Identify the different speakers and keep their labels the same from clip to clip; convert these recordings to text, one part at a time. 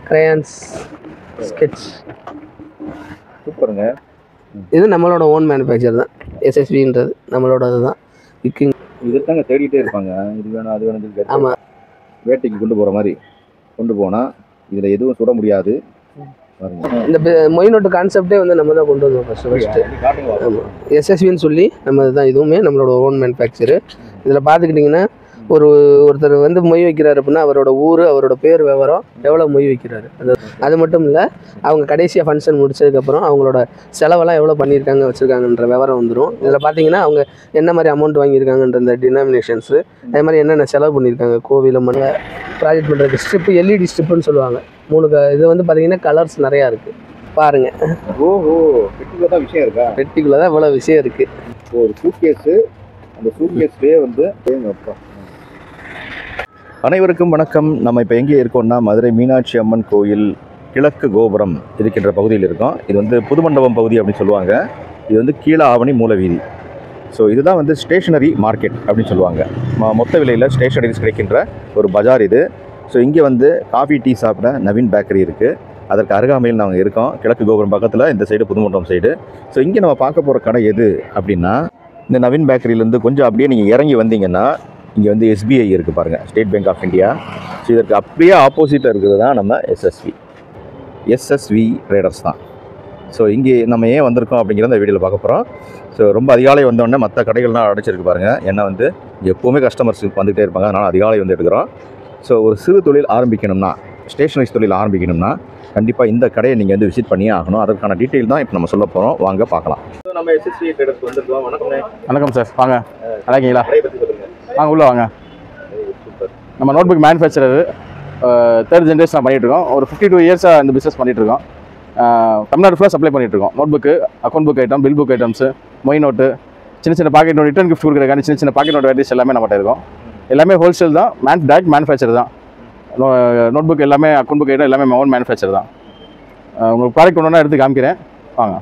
Speaker 1: Crayons sketch
Speaker 2: சூப்பருங்க.
Speaker 1: இது நம்மளோட ஓன் மேனுஃபேக்சர் தான். எஸ்எஸ்வின்றது நம்மளோட இதுதான். விக்கிங்
Speaker 2: இதுதாங்க தேடிட்டே இருப்பாங்க. இது வேணும் அது வேணும்.
Speaker 1: ஆமாம்,
Speaker 2: வேட்டைக்கு கொண்டு போகிற மாதிரி கொண்டு போனால் இதில் எதுவும் சுட முடியாது.
Speaker 1: இந்த மொய் நோட்டு கான்செப்டே வந்து நம்ம தான் கொண்டு வந்தோம் ஃபஸ்ட்டு. ஆமாம், எஸ்எஸ்வின்னு சொல்லி நம்ம இதுதான். இதுவுமே நம்மளோட ஓன் மேனுஃபேக்சரு. இதில் பார்த்துக்கிட்டிங்கன்னா ஒருத்தர் வந்து மொய் வைக்கிறாரு அப்படின்னா அவரோட ஊர், அவரோட பேர், விவரம், எவ்வளோ மொய் வைக்கிறாரு, அது மட்டும் இல்லை அவங்க கடைசியாக ஃபங்க்ஷன் முடிச்சதுக்கப்புறம் அவங்களோட செலவெல்லாம் எவ்வளோ பண்ணியிருக்காங்க வச்சுருக்காங்கன்ற விவரம் வந்துடும். இதில் பார்த்தீங்கன்னா அவங்க என்ன மாதிரி அமௌண்ட் வாங்கியிருக்காங்கன்ற இந்த டினாமினேஷன்ஸு, அதே மாதிரி என்னென்ன செலவு பண்ணியிருக்காங்க கோவில் மண்ண ப்ராஜெக்ட் பண்ணுறது. ஸ்ட்ரிப்பு எல்இடி ஸ்ட்ரிப்புன்னு சொல்லுவாங்க. 3 இது வந்து பார்த்தீங்கன்னா கலர்ஸ் நிறையா இருக்குது பாருங்கள்.
Speaker 2: ஓஹோ, பெட்டிக்குள்ளே தான் விஷயம் இருக்கா?
Speaker 1: பெட்டிக்குள்ளே தான் இவ்வளோ விஷயம் இருக்குது.
Speaker 2: ஒரு சூட்கேஸு, அந்த சூட்கேஸ்லேயே வந்து அனைவருக்கும் வணக்கம். நம்ம இப்போ எங்கே இருக்கோம்னா மதுரை மீனாட்சி அம்மன் கோயில் கிழக்கு கோபுரம் இருக்கின்ற பகுதியில் இருக்கோம். இது வந்து புதுமண்டபம் பகுதி அப்படின்னு சொல்லுவாங்க. இது வந்து கீழ ஆவணி மூலவீதி. ஸோ இதுதான் வந்து ஸ்டேஷனரி மார்க்கெட் அப்படின்னு சொல்லுவாங்க. மொத்த விலையில் ஸ்டேஷனரிஸ் கிடைக்கின்ற ஒரு பஜார் இது. ஸோ இங்கே வந்து காஃபி டீ சாப்பிட நவீன் பேக்கரி இருக்குது. அதற்கு அருகாமையில் நாங்கள் இருக்கோம். கிழக்கு கோபுரம் பக்கத்தில் இந்த சைடு புதுமண்டபம் சைடு. ஸோ இங்கே நம்ம பார்க்க போகிற கடை எது அப்படின்னா இந்த நவீன் பேக்கரியிலேருந்து கொஞ்சம் அப்படியே நீங்கள் இறங்கி வந்தீங்கன்னா இங்கே வந்து எஸ்பிஐ இருக்குது பாருங்கள், State Bank of India. So இதற்கு அப்படியே ஆப்போசிட்டில் இருக்கிறது தான் நம்ம எஸ்எஸ்வி ட்ரேடர்ஸ் தான். ஸோ இங்கே நம்ம ஏன் வந்திருக்கோம் அப்படிங்கிற இந்த வீடியோவில் பார்க்க போகிறோம். ஸோ ரொம்ப அதிகாலை வந்தோடனே மற்ற கடைகள்லாம் அடைச்சிருக்கு பாருங்கள். ஏன்னா வந்து எப்போவுமே கஸ்டமர்ஸ் வந்துகிட்டே இருப்பாங்க. அதனால் அதிகாலை வந்து எடுக்கிறோம். ஸோ ஒரு சிறு தொழில் ஆரம்பிக்கணும்னா, ஸ்டேஷனரிஸ் தொழில் ஆரம்பிக்கணும்னா கண்டிப்பாக இந்த கடையை நீங்கள் வந்து விசிட் பண்ணியே ஆகணும். அதற்கான டீட்டெயில் தான் இப்போ நம்ம சொல்ல போகிறோம். வாங்க பார்க்கலாம். நம்ம எஸ்எஸ்வி ட்ரேடர்ஸ் வந்துருக்கோம்.
Speaker 3: வணக்கம் சார், வாங்க. நல்லா இருக்கீங்களா? வாங்க உள்ளே வாங்க. நம்ம நோட்புக் மேனுஃபேக்சரர் 3rd ஜென்ரேஷன் பண்ணிகிட்ருக்கோம். ஒரு 52 இயர்ஸாக இந்த பிஸ்னஸ் பண்ணிகிட்ருக்கோம். தமிழ்நாடு ஃபுல்லாக சப்ளை பண்ணிகிட்ருக்கோம். Notebook, account book item, bill book items, மொய் நோட்டு, சின்ன பாக்கெட் நோட், ரிட்டர்ன் கிஃப்ட் கொடுக்குறக்கான சின்ன பாக்கெட் நோட் வெரைட்டிஸ் எல்லாமே நம்மகிட்ட இருக்கும். எல்லாமே ஹோல்சேல் தான், டைரக்ட் மேனுஃபேக்சர் தான். நோட் புக் எல்லாமே, அக்கௌண்ட் புக் ஐட்டம் எல்லாமே ஓன் மேனுஃபேக்சர் தான். உங்களுக்கு ப்ராடக்ட் ஒன்று எடுத்து காமிக்கிறேன், வாங்க.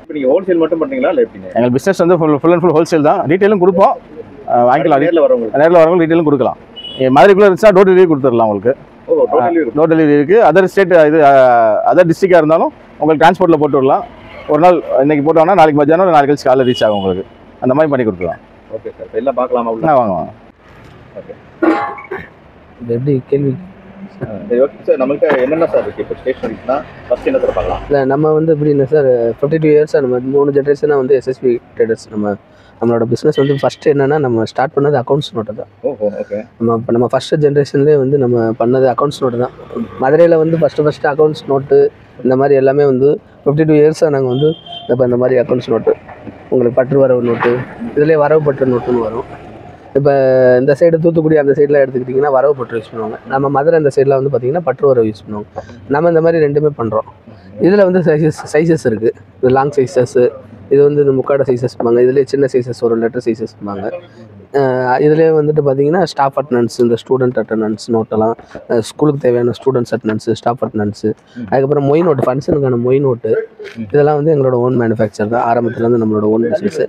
Speaker 2: இப்போ நீங்கள் ஹோல்சேல் மட்டும் பண்ணுறீங்களா இல்லை எப்படிங்க?
Speaker 3: எங்கள் பிஸ்னஸ் வந்து ஃபுல் அண்ட் ஃபுல் ஹோல்சேல் தான். டீட்டெயிலும் கொடுப்போம், வாங்கிக்கலாம். நேரில் வரவங்க டீட்டெயிலும் கொடுக்கலாம். மதுரைக்குள்ளே இருந்துச்சுன்னா டோர் டெலிவரி கொடுத்துடலாம் உங்களுக்கு. டோர் டெலிவரி இருக்குது. அதர் ஸ்டேட் இது அதர் டிஸ்ட்ரிக்டாக இருந்தாலும் உங்களுக்கு டிரான்ஸ்போர்ட்டில் போட்டு விடலாம். ஒரு நாள் இன்றைக்கி போட்டோம்னா நாளைக்கு மத்தியானம் நாளைக்கு கழிச்சு காலையில் ரீச் ஆகும் உங்களுக்கு. அந்த மாதிரி பண்ணி கொடுத்துடலாம்.
Speaker 2: ஓகே சார், எல்லாம் பார்க்கலாமா?
Speaker 3: வாங்க.
Speaker 2: ஓகே,
Speaker 1: எப்படி கேள்வி?
Speaker 2: சரி, ஓகே சார். நம்மள்கிட்ட என்னென்ன சார் இருக்குது இப்போ ஸ்டேஷனரிஸ்னா? ஃபஸ்ட் என்ன சார் பார்க்கலாம்?
Speaker 1: இல்லை, நம்ம வந்து எப்படின்னா சார் 52 இயர்ஸாக நம்ம 3 ஜென்ரேஷனாக வந்து எஸ்எஸ்வி ட்ரேடர்ஸ். நம்மளோட பிஸ்னஸ் வந்து ஃபஸ்ட்டு என்னென்னா நம்ம ஸ்டார்ட் பண்ணது அக்கௌண்ட்ஸ் நோட்டு தான்.
Speaker 2: ஓஹோ, ஓகே.
Speaker 1: நம்ம ஃபஸ்ட்டு ஜென்ரேஷன்லேயே வந்து நம்ம பண்ணது அக்கௌண்ட்ஸ் நோட்டு தான். மதுரையில் வந்து ஃபஸ்ட்டு அக்கௌண்ட்ஸ் நோட்டு இந்த மாதிரி எல்லாமே வந்து 52 இயர்ஸாக நாங்கள் வந்து இப்போ இந்த மாதிரி அக்கௌண்ட்ஸ் நோட்டு, உங்களுக்கு பற்று வரவு நோட்டு, இதிலே வரவு பற்று நோட்டுன்னு வரும். இப்போ இந்த சைடு தூத்துக்குடி அந்த சைடெலாம் எடுத்துக்கிட்டிங்கன்னா வரவு பற்று யூஸ் பண்ணுவாங்க. நம்ம மதுரை அந்த சைடில் வந்து பார்த்திங்கன்னா பற்று வரவு யூஸ் பண்ணுவாங்க. நம்ம இந்த மாதிரி ரெண்டுமே பண்ணுறோம். இதில் வந்து சைஸஸ் இருக்குது. இது லாங் சைஸஸ்ஸு, இது வந்து இந்த முக்காட சைஸஸ் இருப்பாங்க. இதுலேயே சின்ன சைஸஸ் ஒரு லெட்டர் சைஸஸ் இருப்பாங்க. இதுலேயே வந்துட்டு பார்த்தீங்கன்னா ஸ்டாஃப் அட்டனன்ஸ், இந்த ஸ்டூடெண்ட் அட்டனன்ஸ் நோட்டெல்லாம், ஸ்கூலுக்கு தேவையான ஸ்டூடெண்ட்ஸ் அட்டனன்ஸு, ஸ்டாஃப் அட்டனன்ஸு, அதுக்கப்புறம் மொய் நோட்டு, ஃபங்க்ஷனுக்கான மொய் நோட்டு, இதெல்லாம் வந்து எங்களோட ஓன் மேனுஃபேக்சர் தான். ஆரம்பத்துலேருந்து நம்மளோட ஓன் பிஸ்னஸ்ஸு.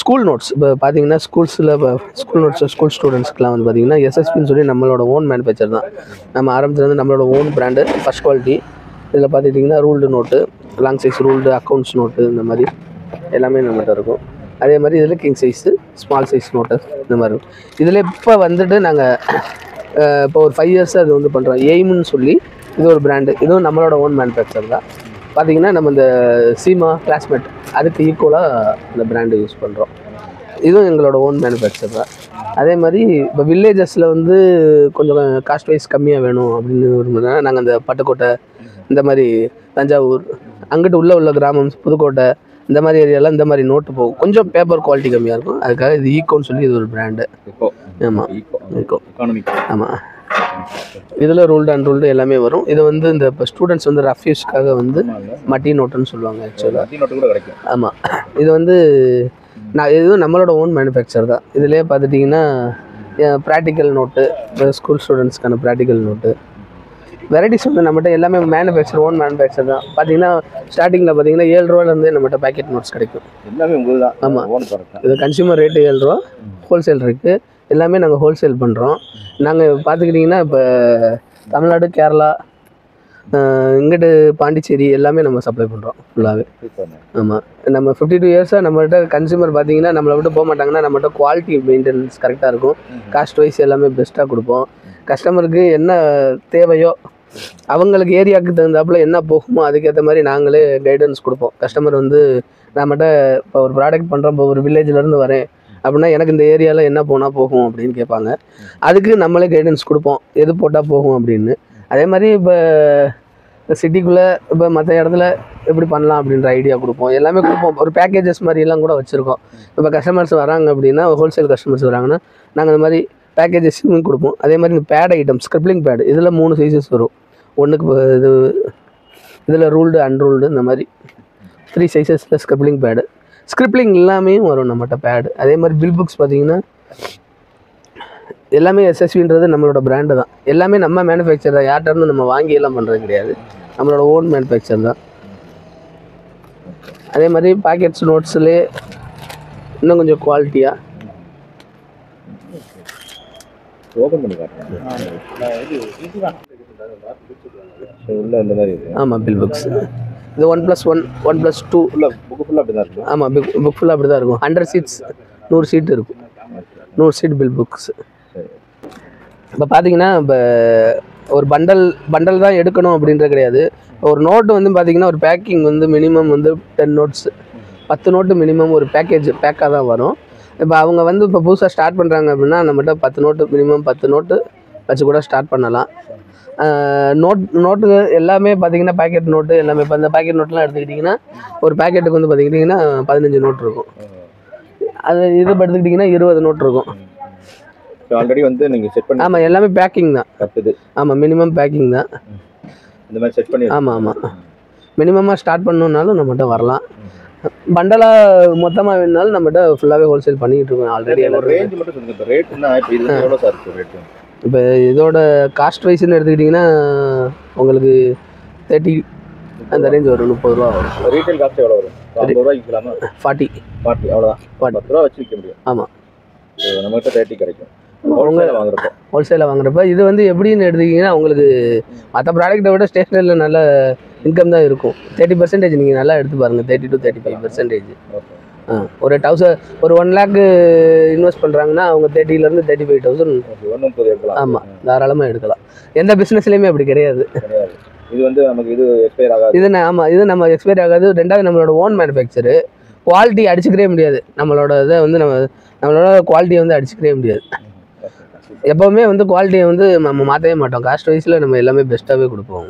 Speaker 1: ஸ்கூல் நோட்ஸ் இப்போ பார்த்தீங்கன்னா ஸ்கூல்ஸில் இப்போ ஸ்கூல் நோட்ஸ் ஸ்கூல் ஸ்டூடெண்ட்ஸ்க்குலாம் வந்து பார்த்திங்கன்னா எஸ்எஸ்பின்னு சொல்லி நம்மளோட ஓன் மேனுஃபேக்சர் தான். நம்ம ஆரம்பத்துலேருந்து நம்மளோட ஓன் பிராண்டு, ஃபஸ்ட் குவாலிட்டி. இதில் பார்த்துக்கிட்டிங்கன்னா ruled note, long size ruled, accounts note, இந்த மாதிரி எல்லாமே நம்மகிட்ட இருக்கும். அதே மாதிரி இதில் king size, small size note இந்த மாதிரி இருக்கும். இதில் இப்போ வந்துட்டு நாங்கள் இப்போ ஒரு 5 இயர்ஸாக இது வந்து பண்ணுறோம். எய்ம்னு சொல்லி இது ஒரு பிராண்டு. இதுவும் நம்மளோட ஓன் மேனுஃபேக்சர் தான். பார்த்திங்கன்னா நம்ம இந்த சீமா, கிளாஸ்மேட் அதுக்கு ஈக்குவலாக இந்த பிராண்டு யூஸ் பண்ணுறோம். இதுவும் எங்களோட ஓன் மேனுஃபேக்சர் தான். அதே மாதிரி இப்போ வில்லேஜஸில் வந்து கொஞ்சம் காஸ்ட் வைஸ் கம்மியாக வேணும் அப்படின்னு விரும்புனா நாங்கள் அந்த பட்டுக்கோட்டை, இந்த மாதிரி தஞ்சாவூர், அங்கிட்டு உள்ள கிராமம், புதுக்கோட்டை, இந்த மாதிரி ஏரியாலாம் இந்த மாதிரி நோட்டு போகும். கொஞ்சம் பேப்பர் குவாலிட்டி கம்மியாக இருக்கும். அதுக்காக இது ஈக்கோன்னு சொல்லி இது ஒரு பிராண்டு. ஆமாம், ஈக்கோ. ஆமாம், இதில் ரூல்டு அண்ட் ரூல்டு எல்லாமே வரும். இது வந்து இந்த இப்போ ஸ்டூடெண்ட்ஸ் வந்து ரஃப் யூஸ்க்காக வந்து மட்டி நோட்டுன்னு சொல்லுவாங்க ஆக்சுவலாக. ஆமாம், இது வந்து இதுவும் நம்மளோட ஓன் மேனுஃபேக்சர் தான். இதிலே பார்த்துட்டிங்கன்னா ப்ராக்டிக்கல் நோட்டு, ஸ்கூல் ஸ்டூடெண்ட்ஸ்க்கான ப்ராக்டிக்கல் நோட்டு, வெரைட்டிஸ் வந்து நம்மகிட்ட எல்லாமே மேனுஃபேக்சர், ஓன் மேனுஃபேக்சர் தான். பார்த்தீங்கன்னா ஸ்டார்டிங்கில் பார்த்தீங்கன்னா 7 ரூபாலேருந்தே நம்மகிட்ட பேக்கெட் நோட்ஸ் கிடைக்கும்.
Speaker 2: எல்லாமே உங்களுக்கு தான்.
Speaker 1: ஆமாம், இது கன்சியூமர் ரேட்டு 7 ரூபா, ஹோல்சேல் இருக்குது. எல்லாமே நாங்கள் ஹோல்சேல் பண்ணுறோம். நாங்கள் பார்த்துக்கிட்டிங்கன்னா இப்போ தமிழ்நாடு, கேரளா, இங்கிட்டு பாண்டிச்சேரி எல்லாமே நம்ம சப்ளை பண்ணுறோம் ஃபுல்லாகவே. ஆமாம், நம்ம 52 இயர்ஸாக நம்மகிட்ட கன்சியூமர் பார்த்தீங்கன்னா நம்மளை விட்டு போக மாட்டாங்கன்னா, நம்மகிட்ட குவாலிட்டி மெயின்டெனன்ஸ் கரெக்டாக இருக்கும். காஸ்ட் வைஸ் எல்லாமே பெஸ்ட்டாக கொடுப்போம். கஸ்டமருக்கு என்ன தேவையோ அவங்களுக்கு ஏரியாவுக்கு தகுந்தாப்புல என்ன போகுமோ அதுக்கேற்ற மாதிரி நாங்களே கைடன்ஸ் கொடுப்போம். கஸ்டமர் வந்து நம்மகிட்ட இப்போ ஒரு ப்ராடக்ட் பண்ணுறோம், இப்போ ஒரு வில்லேஜ்லேருந்து வரேன் அப்படின்னா எனக்கு இந்த ஏரியாவில் என்ன போனால் போகும் அப்படின்னு கேட்பாங்க. அதுக்கு நம்மளே கைடன்ஸ் கொடுப்போம், எது போட்டால் போகும் அப்படின்னு. அதே மாதிரி இப்போ சிட்டிக்குள்ளே இப்போ மற்ற இடத்துல எப்படி பண்ணலாம் அப்படின்ற ஐடியா கொடுப்போம், எல்லாமே கொடுப்போம். ஒரு பேக்கேஜஸ் மாதிரிலாம் கூட வச்சுருக்கோம். இப்போ கஸ்டமர்ஸ் வராங்க அப்படின்னா, ஹோல்சேல் கஸ்டமர்ஸ் வராங்கன்னா நாங்கள் இந்த மாதிரி பேக்கேஜஸும் கொடுப்போம். அதே மாதிரி இந்த பேட் ஐட்டம், ஸ்கிரிப்லிங் பேடு, இதில் 3 சைஸஸ் வரும். ஒன்றுக்கு இது இதில் ரூல்டு, அன்ரூல்டு, இந்த மாதிரி 3 சைஸஸில் ஸ்கிரிப்லிங் பேடு. ஸ்கிரிப்லிங் எல்லாமே வரும் நம்மகிட்ட பேடு. அதே மாதிரி பில் புக்ஸ் பார்த்திங்கன்னா எல்லாமே எஸ்எஸ்வின்றது நம்மளோட பிராண்டு தான். எல்லாமே நம்ம மேனுஃபேக்சர் தான், யார்கிட்டருந்து நம்ம வாங்கி எல்லாம் பண்ணுறது கிடையாது, நம்மளோட ஓன் மேனுஃபேக்சர் தான். அதே மாதிரி பாக்கெட்ஸ் நோட்ஸ்லேயே இன்னும் கொஞ்சம் குவாலிட்டியாக
Speaker 2: ஓப்பன் பண்ணி காட்டுறேன். உள்ள இந்த மாதிரி இருக்கு.
Speaker 1: ஆமாம், பில் புக்ஸ் இது 1+1, 1+2
Speaker 2: புக்கு ஃபுல்லாக அப்படி தான் இருக்கும்.
Speaker 1: ஆமாம், புக் ஃபுல்லாக அப்படி தான் இருக்கும். 100 சீட்ஸ், 100 சீட் இருக்கும். 100 சீட் பில் புக்ஸ். இப்போ பார்த்தீங்கன்னா இப்போ ஒரு பண்டல் தான் எடுக்கணும் அப்படின்றது கிடையாது. ஒரு நோட்டு வந்து பார்த்தீங்கன்னா ஒரு பேக்கிங் வந்து மினிமம் வந்து 10 நோட்ஸ், 10 நோட்டு மினிமம் ஒரு பேக்காக தான் வரும். இப்போ அவங்க வந்து இப்போ புதுசாக ஸ்டார்ட் பண்ணுறாங்க அப்படின்னா நம்மகிட்ட 10 நோட்டு மினிமம் 10 நோட்டு வச்சு கூட ஸ்டார்ட் பண்ணலாம். நோட்டு எல்லாமே பார்த்தீங்கன்னா பேக்கெட் நோட்டு எல்லாமே. இப்போ அந்த பேக்கெட் நோட்லாம் எடுத்துக்கிட்டிங்கன்னா ஒரு பேக்கெட்டுக்கு வந்து பார்த்துக்கிட்டிங்கன்னா 15 நோட் இருக்கும். அது இது எடுத்துக்கிட்டிங்கன்னா 20 நோட் இருக்கும்.
Speaker 2: ஆல்ரெடி வந்து நீங்கள் செட் பண்ணி.
Speaker 1: ஆமாம், எல்லாமே பேக்கிங் தான். ஆமாம், மினிமம் பேக்கிங் தான்.
Speaker 2: இந்த மாதிரி செட் பண்ணி.
Speaker 1: ஆமாம், மினிமமாக ஸ்டார்ட் பண்ணணுன்னாலும் நம்மகிட்ட வரலாம். பண்டலாக மொத்தமாக வேணுனாலும் நம்மகிட்ட ஃபுல்லாகவே ஹோல்சேல் பண்ணிக்கிட்டு இருக்கோம் ஆல்ரெடி.
Speaker 2: ரேஞ்ச் மட்டும் சொல்லுங்கள். இப்போ ரேட்னா இப்போ இது எவ்வளோ சார் இருக்கும் ரேட்டு?
Speaker 1: இப்போ இதோட காஸ்ட் வைஸ்ன்னு எடுத்துக்கிட்டிங்கன்னா உங்களுக்கு 30 அந்த ரேஞ்ச் வரும். 30 ரூபா வரும்.
Speaker 2: ரீட்டைல் காஸ்ட் எவ்வளோ வரும்? 50 ரூபாய்க்கு விற்கலாமா? 40 அவ்வளோதான். 10 ரூபா வச்சு விற்க முடியும். ஆமாம், நம்மகிட்ட 30 கிடைக்கும் ஹோல்சேலாக வாங்குறப்ப. இது வந்து எப்படின்னு எடுத்துக்கிட்டிங்கன்னா உங்களுக்கு மற்ற ப்ராடக்ட்டை விட ஸ்டேஷனரியில் நல்ல இன்கம் தான் இருக்கும். 30% நீங்கள் நல்லா எடுத்து பாருங்கள், 30 to 35%. ஒரு 1 lakh இன்வெஸ்ட் பண்ணுறாங்கன்னா அவங்க 30,000 to 35,000 ஆமாம் தாராளமாக எடுக்கலாம். எந்த பிஸ்னஸ்லேயுமே அப்படி கிடையாது. இது வந்து நமக்கு இது எக்ஸ்பயர் ஆகாது.
Speaker 1: இது நம்ம எக்ஸ்பயர் ஆகாது. ரெண்டாவது நம்மளோட ஓன் மேனுஃபேக்சரு, குவாலிட்டி அடிச்சுக்கவே முடியாது. நம்மளோட இதை வந்து நம்மளோட குவாலிட்டியை வந்து அடிச்சுக்கவே முடியாது. எப்போவுமே வந்து குவாலிட்டியை வந்து நம்ம மாற்றவே மாட்டோம். காஸ்ட் வைஸில் நம்ம எல்லாமே பெஸ்ட்டாகவே கொடுப்போம்.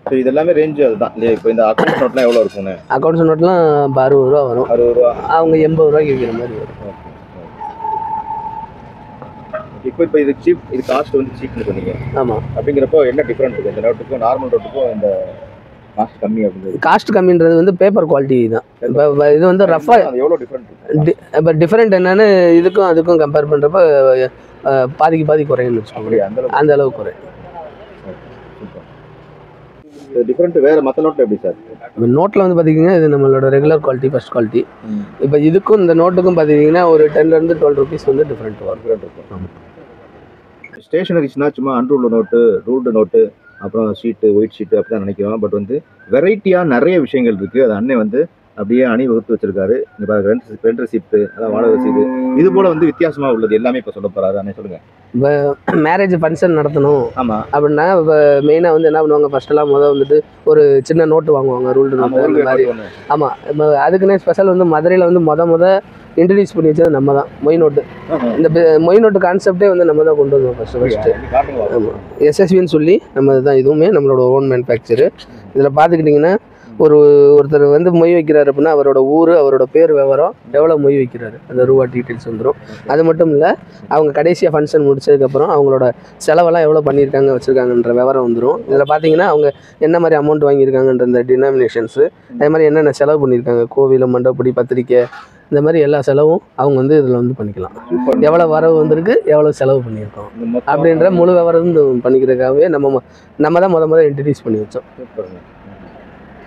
Speaker 2: ஸோ இது எல்லாமே ரேஞ்சு அதுதான் இல்லையா? இப்போ இந்த அக்கௌண்ட்ஸ் நோட்லாம் எவ்வளோ இருக்குங்க?
Speaker 1: அக்கௌண்ட்ஸ் நோட்லாம் 60 ரூபா வரும்.
Speaker 2: 60 ரூபா.
Speaker 1: அவங்க 80 ரூபாய்க்கு விற்கிற மாதிரி வரும்.
Speaker 2: இப்போ இது சீப், இது காஸ்ட் வந்து சீப்னு சொன்னீங்க.
Speaker 1: ஆமாம்.
Speaker 2: அப்படிங்கிறப்போ என்ன டிஃப்ரெண்ட் இருக்குது இந்த நோட்டுக்கும் நார்மல் நோட்டுக்கும்? இந்த காஸ்ட் கம்மி அப்படிங்கிறது.
Speaker 1: காஸ்ட் கம்மின்றது வந்து பேப்பர் குவாலிட்டி தான். இப்போ இது வந்து ரஃபாக
Speaker 2: எவ்வளோ டிஃப்ரெண்ட்?
Speaker 1: இப்போ டிஃப்ரெண்ட் என்னென்னு இதுக்கும் அதுக்கும் கம்பேர் பண்ணுறப்ப பாதிக்கு பாதி குறையுன்னு வச்சுக்கோங்க. அந்த அளவுக்கு குறையும்.
Speaker 2: டிஃப்ரெண்ட் வேறு மற்ற நோட்டில் எப்படி சார்?
Speaker 1: இப்போ நோட்டில் வந்து பார்த்தீங்கன்னா இது நம்மளோட ரெகுலர் குவாலிட்டி, ஃபஸ்ட் குவாலிட்டி. இப்போ இதுக்கும் இந்த நோட்டுக்கும் பார்த்தீங்கன்னா ஒரு 10 to 12 rupees வந்து டிஃப்ரெண்ட் வரும்.
Speaker 2: ஸ்டேஷனரிஸ்னா சும்மா அன்ரூல்டு நோட்டு, ரூல்டு நோட்டு, அப்புறம் ஷீட்டு, ஒயிட் ஷீட்டு அப்படி தான் நினைக்கிறோம். பட் வந்து வெரைட்டியாக நிறைய விஷயங்கள் இருக்குது. அது அண்ணன் வந்து அப்படியே அணிவகுத்து வச்சிருக்காரு. இந்த ரெண்ட் ரெசிப்ட், அதான் வாடகை ரசீது, இது போல் வந்து வித்தியாசமாக உள்ளது எல்லாமே இப்போ சொல்ல போகிறாரு. அண்ணன் சொல்லுங்கள்.
Speaker 1: இப்போ மேரேஜ் ஃபங்க்ஷன் நடத்தணும்.
Speaker 2: ஆமாம்.
Speaker 1: அப்படின்னா இப்போ மெயினாக வந்து என்ன பண்ணுவாங்க, ஃபஸ்ட்டெல்லாம் வந்துட்டு ஒரு சின்ன நோட்டு வாங்குவாங்க, ரூல்டு நோட்டு அந்த மாதிரி. ஆமாம், இப்போ அதுக்குன்னே ஸ்பெஷல் வந்து மதுரையில் வந்து முத இன்ட்ரடியூஸ் பண்ணி வச்சது நம்ம தான் மொய் நோட்டு. இந்த மொய் நோட்டு கான்செப்டே வந்து நம்ம தான் கொண்டு வந்தோம் ஃபஸ்ட்டு. ஆமாம், எஸ்எஸ்வின்னு சொல்லி நம்ம தான். இதுவுமே நம்மளோட ஓன் மேனுஃபேக்சரு. இதில் பார்த்துக்கிட்டிங்கன்னா ஒருத்தர் வந்து மொய் வைக்கிறாரு அப்படின்னா அவரோட ஊர், அவரோட பேர், விவரம், எவ்வளோ மொய் வைக்கிறாரு, அந்த ரூபா டீட்டெயில்ஸ் வந்துடும். அது மட்டும் இல்லை, அவங்க கடைசியாக ஃபங்க்ஷன் முடிச்சதுக்கப்புறம் அவங்களோட செலவெல்லாம் எவ்வளோ பண்ணியிருக்காங்க வச்சுருக்காங்கன்ற விவரம் வந்துடும். இதில் பார்த்தீங்கன்னா அவங்க என்ன மாதிரி அமௌண்ட் வாங்கியிருக்காங்கன்ற இந்த டினாமினேஷன்ஸு, அதே மாதிரி என்னென்ன செலவு பண்ணியிருக்காங்க, கோவில், மண்டபப்படி, பத்திரிக்கை, இந்த மாதிரி எல்லா செலவும் அவங்க வந்து இதில் வந்து பண்ணிக்கலாம். எவ்வளோ வரவு வந்திருக்கு, எவ்வளோ செலவு பண்ணியிருக்கோம் அப்படின்ற முழு விவரம் பண்ணிக்கிறதுக்காகவே நம்ம தான் முத இன்ட்ரடியூஸ் பண்ணி வச்சோம்.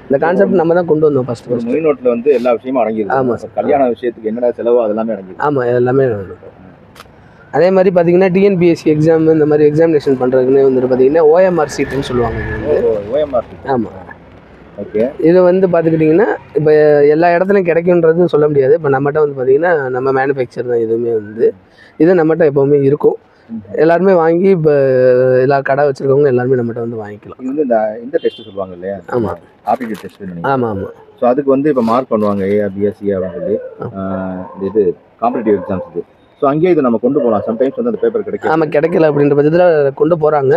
Speaker 1: இந்த கான்செப்ட் நம்ம தான் கொண்டு வந்தோம் ஃபர்ஸ்ட்.
Speaker 2: மொய் நோட்டில் வந்து எல்லா விஷயமும் அடங்கிடுது.
Speaker 1: ஆமாம் சார்.
Speaker 2: கல்யாண விஷயத்துக்கு என்னென்ன செலவோ அதெல்லாமே அடங்கிடுது.
Speaker 1: ஆமாம், எல்லாமே அதே மாதிரி பார்த்தீங்கன்னா டிஎன்பிஎஸ்சி எக்ஸாம் இந்த மாதிரி எக்ஸாமினேஷன் பண்ணுறதுக்குன்னே வந்துட்டு பார்த்தீங்கன்னா ஓஎம்ஆர் சீட்டுன்னு சொல்லுவாங்க இது வந்து.
Speaker 2: ஓஎம்ஆர்.
Speaker 1: ஆமாம்.
Speaker 2: ஓகே.
Speaker 1: இது வந்து பார்த்துக்கிட்டிங்கன்னா இப்போ எல்லா இடத்துலையும் கிடைக்குன்றது சொல்ல முடியாது. இப்போ நம்மகிட்ட வந்து பார்த்திங்கன்னா நம்ம மேனுஃபேக்சர் தான் இதுவுமே வந்து. இது நம்மகிட்ட எப்போவுமே இருக்கும். எல்லாருமே வாங்கி இப்போ எல்லா கடை வச்சுருக்கவங்க எல்லாருமே நம்மகிட்ட வந்து வாங்கிக்கலாம்.
Speaker 2: இது வந்து இந்த டெஸ்ட்டு சொல்லுவாங்க இல்லையா?
Speaker 1: ஆமாம்.
Speaker 2: Aptitude test.
Speaker 1: ஆமாம் ஆமாம்.
Speaker 2: ஸோ அதுக்கு வந்து இப்போ மார்க் பண்ணுவாங்க ஏஆர்பிஎஸ்சி அப்படின்னு சொல்லி இது காம்படிட்டிவ் எக்ஸாம்ஸ் இது. ஸோ அங்கேயே இதை நம்ம கொண்டு போகலாம். சம்டைம்ஸ் வந்து அந்த பேப்பர் கிடைக்கும்.
Speaker 1: ஆமாம், கிடைக்கல அப்படின்ற பட்சத்தில் கொண்டு போகிறாங்க.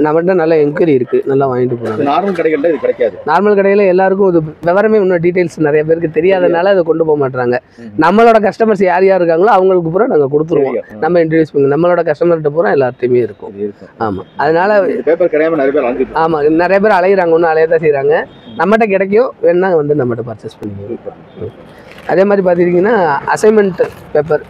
Speaker 1: நம்மகிட்ட நல்ல என்கொயரி இருக்குது, நல்லா வாங்கிட்டு போகிறாங்க.
Speaker 2: நார்மல் கடைகளில் இது கிடைக்காது.
Speaker 1: நார்மல் கடையில் எல்லாருக்கும் இது விவரமே இன்னும் டீட்டெயில்ஸ் நிறைய பேருக்கு தெரியாதனால அதை கொண்டு போக மாட்டாங்க. நம்மளோட கஸ்டமர்ஸ் யார் யார் இருக்காங்களோ அவங்களுக்கு பூரா நாங்கள் கொடுத்துருவோம். நம்ம இன்ட்ரடியூஸ் பண்ணி நம்மளோட கஸ்டமர்கிட்ட பூரா எல்லாத்தையுமே இருக்கும். ஆமாம், அதனால
Speaker 2: பேப்பர் கிடையாம நிறைய பேர் அலைஞ்சிட்டு.
Speaker 1: ஆமாம், நிறைய பேர் அலைகிறாங்க, ஒன்றும் அலைய தான் செய்கிறாங்க. நம்மகிட்ட கிடைக்கும், வேணா வந்து நம்மகிட்ட பர்ச்சேஸ் பண்ணிக்கலாம். அதே மாதிரி பார்த்துக்கிட்டிங்கன்னா அசைன்மெண்ட் பேப்பர்.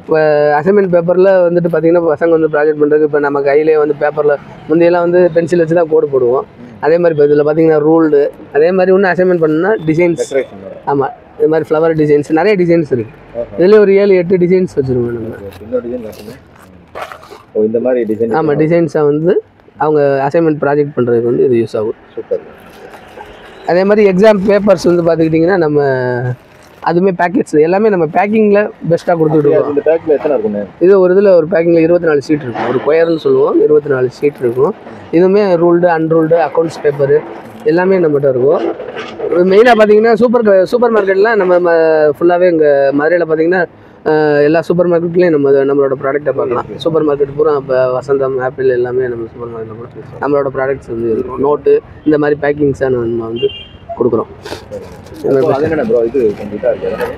Speaker 1: இப்போ அசைன்மெண்ட் பேப்பரில் வந்துட்டு பார்த்திங்கன்னா பசங்க வந்து ப்ராஜெக்ட் பண்ணுறதுக்கு இப்போ நம்ம கையிலே வந்து பேப்பரில் முந்தையெல்லாம் வந்து பென்சில் வச்சு தான் கோடு போடுவோம். அதே மாதிரி இப்போ இதில் பார்த்திங்கன்னா ரூல்டு. அதே மாதிரி ஒன்று அசைன்மெண்ட் பண்ணணும்னா டிசைன்ஸ். ஆமாம், இது மாதிரி ஃப்ளவர் டிசைன்ஸ் நிறைய டிசைன்ஸ் இருக்குது. இதில் ஒரு 7-8 டிசைன்ஸ் வச்சுருவோம் நம்ம.
Speaker 2: இந்த மாதிரி டிசைன்.
Speaker 1: ஆமாம், டிசைன்ஸை வந்து அவங்க அசைன்மெண்ட் ப்ராஜெக்ட் பண்ணுறதுக்கு வந்து இது யூஸ் ஆகும்.
Speaker 2: சூப்பர்.
Speaker 1: அதே மாதிரி எக்ஸாம் பேப்பர்ஸ் வந்து பார்த்துக்கிட்டிங்கன்னா நம்ம அதுவுமே பேக்கெட்ஸ் எல்லாமே நம்ம பேக்கிங்கில் பெஸ்ட்டாக கொடுத்துக்கிட்டு.
Speaker 2: இந்த பேக்கில் எத்தனை இருக்குங்க?
Speaker 1: இது ஒரு இதில் ஒரு பேக்கிங்கில் 24 ஷீட் இருக்கும். ஒரு கொயர்னு சொல்லுவோம், 24 ஷீட் இருக்கும். இதுவுமே ரூல்டு அன்ரூல்டு அக்கௌண்ட்ஸ் பேப்பரு எல்லாமே நம்மகிட்ட இருக்கும். மெயினாக பார்த்தீங்கன்னா சூப்பர் மார்க்கெட்லாம் நம்ம ஃபுல்லாகவே இங்கே மதுரையில் பார்த்தீங்கன்னா எல்லா சூப்பர் மார்க்கெட்லேயும் நம்மளோட ப்ராடக்ட்டை பார்க்கலாம். சூப்பர் மார்க்கெட் பூரா இப்போ வசந்தம், ஆப்பிள் எல்லாமே நம்ம சூப்பர் மார்க்கெட்டில் பூரா நம்மளோட ப்ராடக்ட்ஸ் வந்து இருக்கும். நோட்டு இந்த மாதிரி பேக்கிங்ஸாக நம்ம வந்து கொடுக்குறோம்.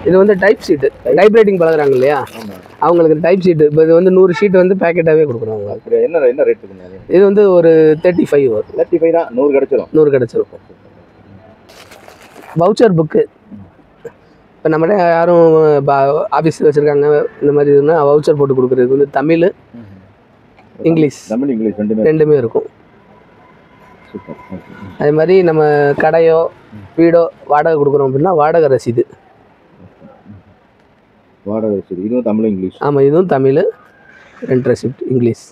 Speaker 1: இது வந்து டைப் ஷீட்டு. டைப் ரைட்டிங் பழகுறாங்க இல்லையா, அவங்களுக்கு டைப் ஷீட்டு. இப்போ இது வந்து 100 ஷீட் வந்து பேக்கெட்டாகவே கொடுக்குறோம்.
Speaker 2: என்ன ரேட் இருக்குங்க?
Speaker 1: இது வந்து ஒரு 35 வரும்.
Speaker 2: 35 தான் 100 கிடைச்சிரும்.
Speaker 1: 100 கிடைச்சிரும். வவுச்சர் புக்கு இப்போ நம்மகிட்ட யாரும் ஆஃபீஸ் வச்சுருக்காங்க இந்த மாதிரி இதுன்னா வவுச்சர் போட்டு கொடுக்குறதுக்கு வந்து தமிழ் இங்கிலீஷ் ரெண்டுமே இருக்கும். அதே மாதிரி நம்ம கடையோ வீடோ வாடகை கொடுக்குறோம் அப்படின்னா வாடகை ரசீது.
Speaker 2: இதுவும் தமிழ் இங்கிலீஷ்.
Speaker 1: ஆமாம், இதுவும் தமிழ், ரெண்ட் ரெசிப்ட் இங்கிலீஷ்.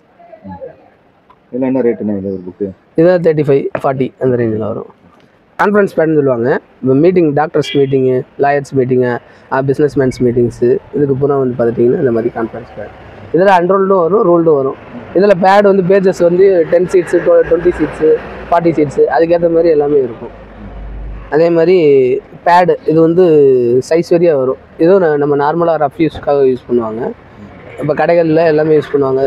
Speaker 2: இதெல்லாம் என்ன ரேட்டுண்ணா இது ஒரு புக்கு?
Speaker 1: இதான் 35-40 அந்த ரேஞ்சில் வரும். கான்ஃபரன்ஸ் பேட்னு சொல்லுவாங்க. இப்போ மீட்டிங், டாக்டர்ஸ் மீட்டிங்கு, லாயர்ஸ் மீட்டிங்கு, பிஸ்னஸ் மேன்ஸ் மீட்டிங்ஸு, இதுக்கு பூரா வந்து பார்த்துட்டிங்கன்னா இந்த மாதிரி கான்ஃபரன்ஸ் பேட். இதில் அன்ரோல்டும் வரும், ரூல்டும் வரும். இதில் பேட் வந்து பேஜஸ் வந்து 10 சீட்ஸு 20 சீட்ஸு 40 சீட்ஸு அதுக்கேற்ற மாதிரி எல்லாமே இருக்கும். அதே மாதிரி பேடு இது வந்து சைஸ் வரியாக வரும். இதுவும் நம்ம நார்மலாக ரஃப் யூஸ்க்காக யூஸ் பண்ணுவாங்க. இப்போ கடைகளில் எல்லாமே யூஸ் பண்ணுவாங்க.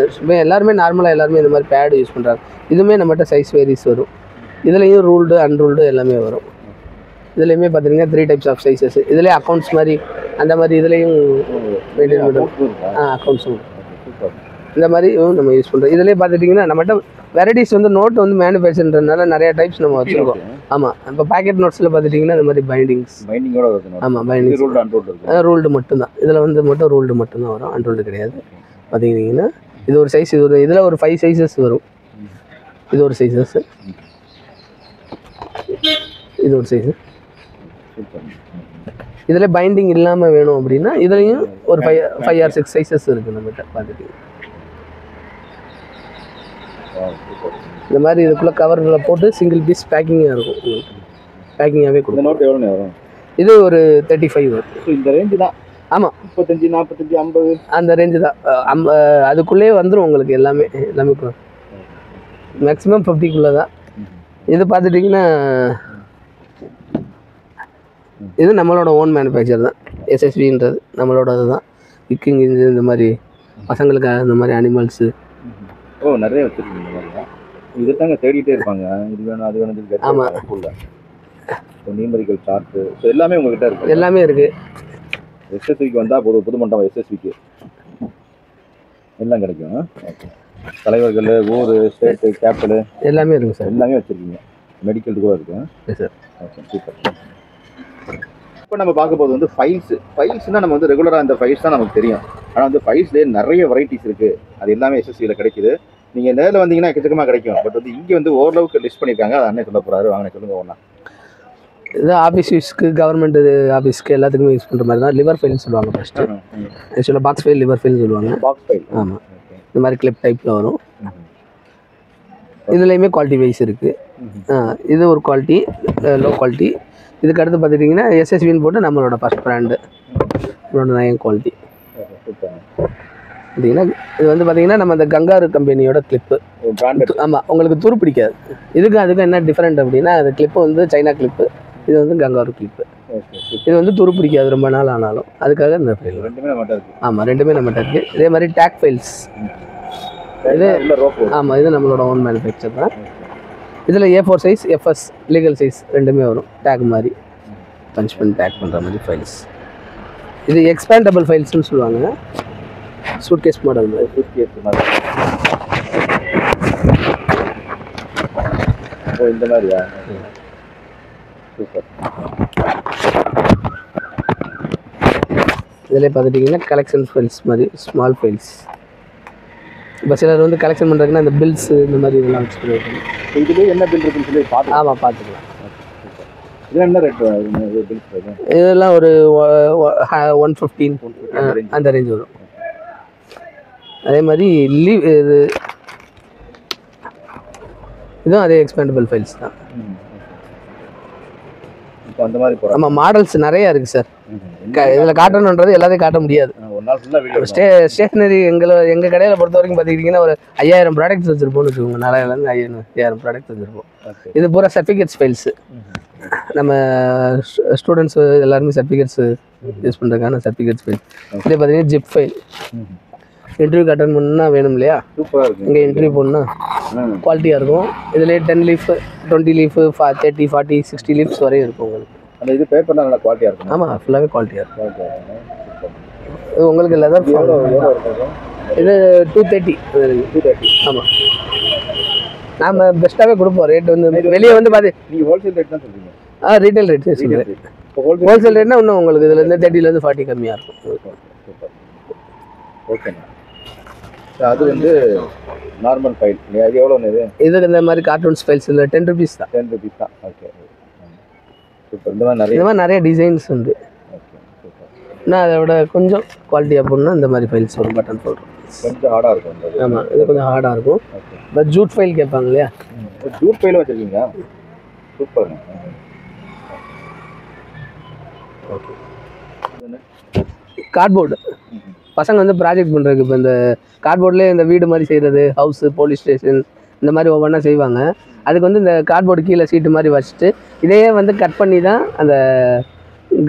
Speaker 1: எல்லாருமே நார்மலாக எல்லாருமே இந்த மாதிரி பேடு யூஸ் பண்ணுறாங்க. இதுவுமே நம்மகிட்ட சைஸ் வேரிஸ் வரும். இதுலேயும் ரூல்டு அன்ரூல்டு எல்லாமே வரும். இதுலேயுமே பார்த்தீங்கன்னா 3 டைப்ஸ் ஆஃப் சைஸஸ். இதுலேயே அக்கௌண்ட்ஸ் மாதிரி அந்த மாதிரி இதுலேயும் மெயின்டைன் பண்ணுறோம். அக்கௌண்ட்ஸும் இந்த மாதிரி நம்ம யூஸ் பண்ணுறோம். இதுலேயே பார்த்துட்டிங்கன்னா நம்மகிட்ட வெரைட்டிஸ் வந்து நோட் வந்து மேனுஃபேக்சர்ன்றதுனால நிறைய டைப்ஸ் நம்ம வச்சுருக்கோம். ஆமாம், இப்போ பேக்கெட் நோட்ஸில் பார்த்துட்டிங்கன்னா இந்த மாதிரி பைண்டிங்கோட வரும். ஆமாம், பைண்டிங்ஸ் ரூல்டு மட்டும்தான். இதில் வந்து மட்டும் ரூல்டு மட்டும்தான் வரும், அன்ரூல்டு கிடையாது. பார்த்துக்கிட்டிங்கன்னா இது ஒரு சைஸ், இதில் ஒரு 5 சைஸஸ் வரும். இது ஒரு சைஸஸ், இது ஒரு சைஸு. இதில் பைண்டிங் இல்லாமல் வேணும் அப்படின்னா இதுலேயும் ஒரு 5 or 6 சைஸஸ் இருக்குது நம்மகிட்ட. பார்த்துட்டு இந்த மாதிரி இதுக்குள்ளே கவரில் போட்டு சிங்கிள் பீஸ் பேக்கிங்காக இருக்கும். பேக்கிங்காகவே கொடுக்கும்.
Speaker 2: நோட் எவ்வளோ வரும்?
Speaker 1: இது ஒரு 35 வரும்.
Speaker 2: இந்த ரேஞ்சு தான். ஆமாம், 35, 45, 50
Speaker 1: அந்த ரேஞ்சு தான். அதுக்குள்ளேயே வந்துடும் உங்களுக்கு எல்லாமே மேக்ஸிமம் 50க்குள்ளே தான். இது பார்த்துட்டிங்கன்னா இது நம்மளோட ஓன் மேனுஃபேக்சர் தான். எஸ்எஸ்வின்றது நம்மளோட அதுதான். விக்கிங் இந்த மாதிரி பசங்களுக்கு இந்த மாதிரி அனிமல்ஸு
Speaker 2: நிறைய வச்சுருக்கீங்க. இதை தாங்க தேடிட்டே இருப்பாங்க. இது வேணும் அது வேணும்.
Speaker 1: ஆமாம்,
Speaker 2: நியூமரிக்கல் சார்ட்டு எல்லாமே உங்ககிட்ட இருக்குது.
Speaker 1: எல்லாமே இருக்குது.
Speaker 2: எஸ்எஸ்விக்கு வந்தால் புது மண்டபம் எஸ்எஸ்விக்கு எல்லாம் கிடைக்கும். தலைவர்கள், ஊர், ஸ்டேட்டு, கேபிட்டலு
Speaker 1: எல்லாமே இருக்குது சார்.
Speaker 2: எல்லாமே வச்சுருக்கீங்க. மெடிக்கல் கூட இருக்குது.
Speaker 1: சார்.
Speaker 2: Okay, super. இப்போ நம்ம பார்க்க போகிறது வந்து ஃபைல்ஸ்னால் நம்ம வந்து ரெகுலராக இந்த ஃபைல்ஸ் தான் நமக்கு தெரியும். ஆனால் வந்து ஃபைல்ஸ்லேயே நிறைய வெரைட்டிஸ் இருக்குது. அது எல்லாமே எஸ்எஸ்வியில் கிடைக்குது. நீங்கள் நேரில் வந்தீங்கன்னா எக்கச்சக்கமாக கிடைக்கும். பட் வந்து இங்கே வந்து ஓரளவுக்கு லிஸ்ட் பண்ணியிருக்காங்க. அதை அண்ணன் சொல்ல போகிறாரு. வாங்க சொல்லுங்கள் ஒன்றா.
Speaker 1: இது ஆஃபீஸ் யூஸ்க்கு கவர்மெண்ட் ஆஃபீஸ்க்கு எல்லாத்துக்குமே யூஸ் பண்ணுற மாதிரி தான். லிவர் ஃபைல்னு சொல்லுவாங்க ஃபஸ்ட்டு. ஆக்சுவலாக பாக்ஸ் ஃபைல் லிவர் ஃபைல்னு சொல்லுவாங்க.
Speaker 2: Box file.
Speaker 1: ஆமாம், இந்த மாதிரி கிளிப் டைப்பில் வரும். இதுலேயுமே குவாலிட்டி வைஸ் இருக்குது. இது ஒரு குவாலிட்டி, லோ குவாலிட்டி. இதுக்கு அடுத்து பார்த்துட்டிங்கன்னா எஸ்எஸ்வின்னு போட்டு நம்மளோட ஃபஸ்ட் பிராண்டு நயம் குவாலிட்டி. பார்த்தீங்கன்னா இது வந்து பார்த்தீங்கன்னா நம்ம அந்த கங்காரு கம்பெனியோட கிளிப்பு. ஆமாம், உங்களுக்கு துரு பிடிக்காது. அதுக்கும் என்ன டிஃப்ரெண்ட் அப்படின்னா, அது கிளிப்பு வந்து சைனா கிளிப்பு, இது வந்து கங்காரு கிளிப்பு. இது வந்து துரு பிடிக்காது ரொம்ப நாள் ஆனாலும், அதுக்காக இந்த ஃபைல். ஆமாம், ரெண்டுமே நம்மகிட்ட இருக்குது. இதே மாதிரி டேக் ஃபைல்ஸ். இது ஆமாம், இது நம்மளோட ஓன் மேனுஃபேக்சர் தான். இதில் A4 size, FS legal size ரெண்டுமே வரும். டேக் மாதிரி பஞ்ச் பண்ணி டேக் பண்ணுற மாதிரி ஃபைல்ஸ். இது எக்ஸ்பேண்டபிள் ஃபைல்ஸ்னு சொல்லுவாங்க. சூட்கேஸ் மாடல் மாதிரி.
Speaker 2: இந்த மாதிரியா? சூப்பர்.
Speaker 1: இதில் பார்த்துட்டிங்கன்னா கலெக்ஷன் ஃபைல்ஸ் மாதிரி ஸ்மால் ஃபைல்ஸ். இப்போ சிலர் வந்து கலெக்ஷன் பண்ணுறதுக்குன்னா இந்த பில்ஸ் இந்த மாதிரி இதெல்லாம் வச்சுக்கிறது.
Speaker 2: இதுலேயே என்ன பில் இருக்குன்னு சொல்லி பார்த்து.
Speaker 1: ஆமாம், பார்த்துக்கலாம்.
Speaker 2: இது என்ன ரேட்?
Speaker 1: இதெல்லாம் ஒரு 115 அந்த ரேஞ்ச் வரும். அதே மாதிரி இதுவும் அதே எக்ஸ்பேண்டபிள் ஃபைல்ஸ் தான்.
Speaker 2: இப்போ அந்த மாதிரி போகிறோம்.
Speaker 1: ஆமாம், மாடல்ஸ் நிறையா இருக்குது சார். இதில் காட்டணுன்றது எல்லாத்தையும் காட்ட முடியாது. ஸ்டேஷ்னரி எங்கள் கடையில் பொறுத்த வரைக்கும் பார்த்துக்கிட்டிங்கன்னா ஒரு 5000 ப்ராடக்ட்ஸ் வச்சுருப்போம்னு வச்சுக்கோங்க. 4000 5000 ப்ராடக்ட்ஸ் வச்சுருப்போம். இது பூரா சர்டிஃபிகேட்ஸ் ஃபைல்ஸு. நம்ம ஸ்டூடெண்ட்ஸு எல்லாருமே சர்டிஃபிகேட்ஸு யூஸ் பண்ணுறதுக்கான சர்டிஃபிகேட்ஸ் ஃபைல். இதே பார்த்தீங்கன்னா ஜிப் ஃபைல். இன்டர்வியூக்கு அட்டன் பண்ணணும்னா வேணும் இல்லையா?
Speaker 2: சூப்பராக இருக்கும்.
Speaker 1: இங்கே இன்டர்வியூ போடணும்னா குவாலிட்டியாக இருக்கும். இதுலேயே 10 லீஃப், 20 லீஃப், 30, 40, 60 லீஃப்ஸ் வரையும் இருக்கும் உங்களுக்கு.
Speaker 2: அந்த இது பேப்பர்லாம் நல்லா குவாலிட்டியாக இருக்கும்.
Speaker 1: ஆமாம், ஃபுல்லாகவே குவாலிட்டியாக இருக்கும். இது உங்களுக்கு லெதர் இது 230. ஆமாம், நாம் பெஸ்ட்டாகவே கொடுப்போம். ரேட் வந்து வெளியே வந்து பார்த்து
Speaker 2: நீங்கள் ஹோல்சேல் ரேட் தான் சொல்லுவீங்க.
Speaker 1: ரீட்டைல் ரேட் சொல்கிறேன். ஹோல்சேல் ரேட்னா இன்னும் உங்களுக்கு இதுலேருந்து 30லேருந்து 40 கம்மியாக இருக்கும்.
Speaker 2: ஓகேண்ணா. அது வந்து நார்மல் ஃபைல். அது எவ்வளோன்னு?
Speaker 1: இது இந்த மாதிரி கார்ட்டூன்ஸ் ஃபைல்ஸ் இல்லை, 10 rupees தான்.
Speaker 2: 10 rupees தான். Okay, super. இந்த மாதிரி
Speaker 1: நிறைய டிசைன்ஸ் உண்டு. நான் அதை விட கொஞ்சம் குவாலிட்டியாக போடணும்னா இந்த மாதிரி ஃபைல்ஸ் வரும். பட்டன் சொல்கிறோம்,
Speaker 2: கொஞ்சம் ஹார்டாக இருக்கும்.
Speaker 1: ஆமாம், இது கொஞ்சம் ஹார்டாக இருக்கும். பட் ஜூட் ஃபைல் கேட்பாங்க இல்லையா?
Speaker 2: ஜூட் ஃபைலும் வச்சுருக்கீங்க. சூப்பருங்க. ஓகே.
Speaker 1: கார்ட்போர்டு பசங்க வந்து ப்ராஜெக்ட் பண்ணுறதுக்கு இப்போ இந்த கார்ட்போர்ட்லேயே இந்த வீடு மாதிரி செய்கிறது, ஹவுஸு, போலீஸ் ஸ்டேஷன் இந்த மாதிரி ஒவ்வொன்றா செய்வாங்க. அதுக்கு வந்து இந்த கார்ட்போர்டு கீழே சீட்டு மாதிரி வச்சுட்டு இதையே வந்து கட் பண்ணி தான் அந்த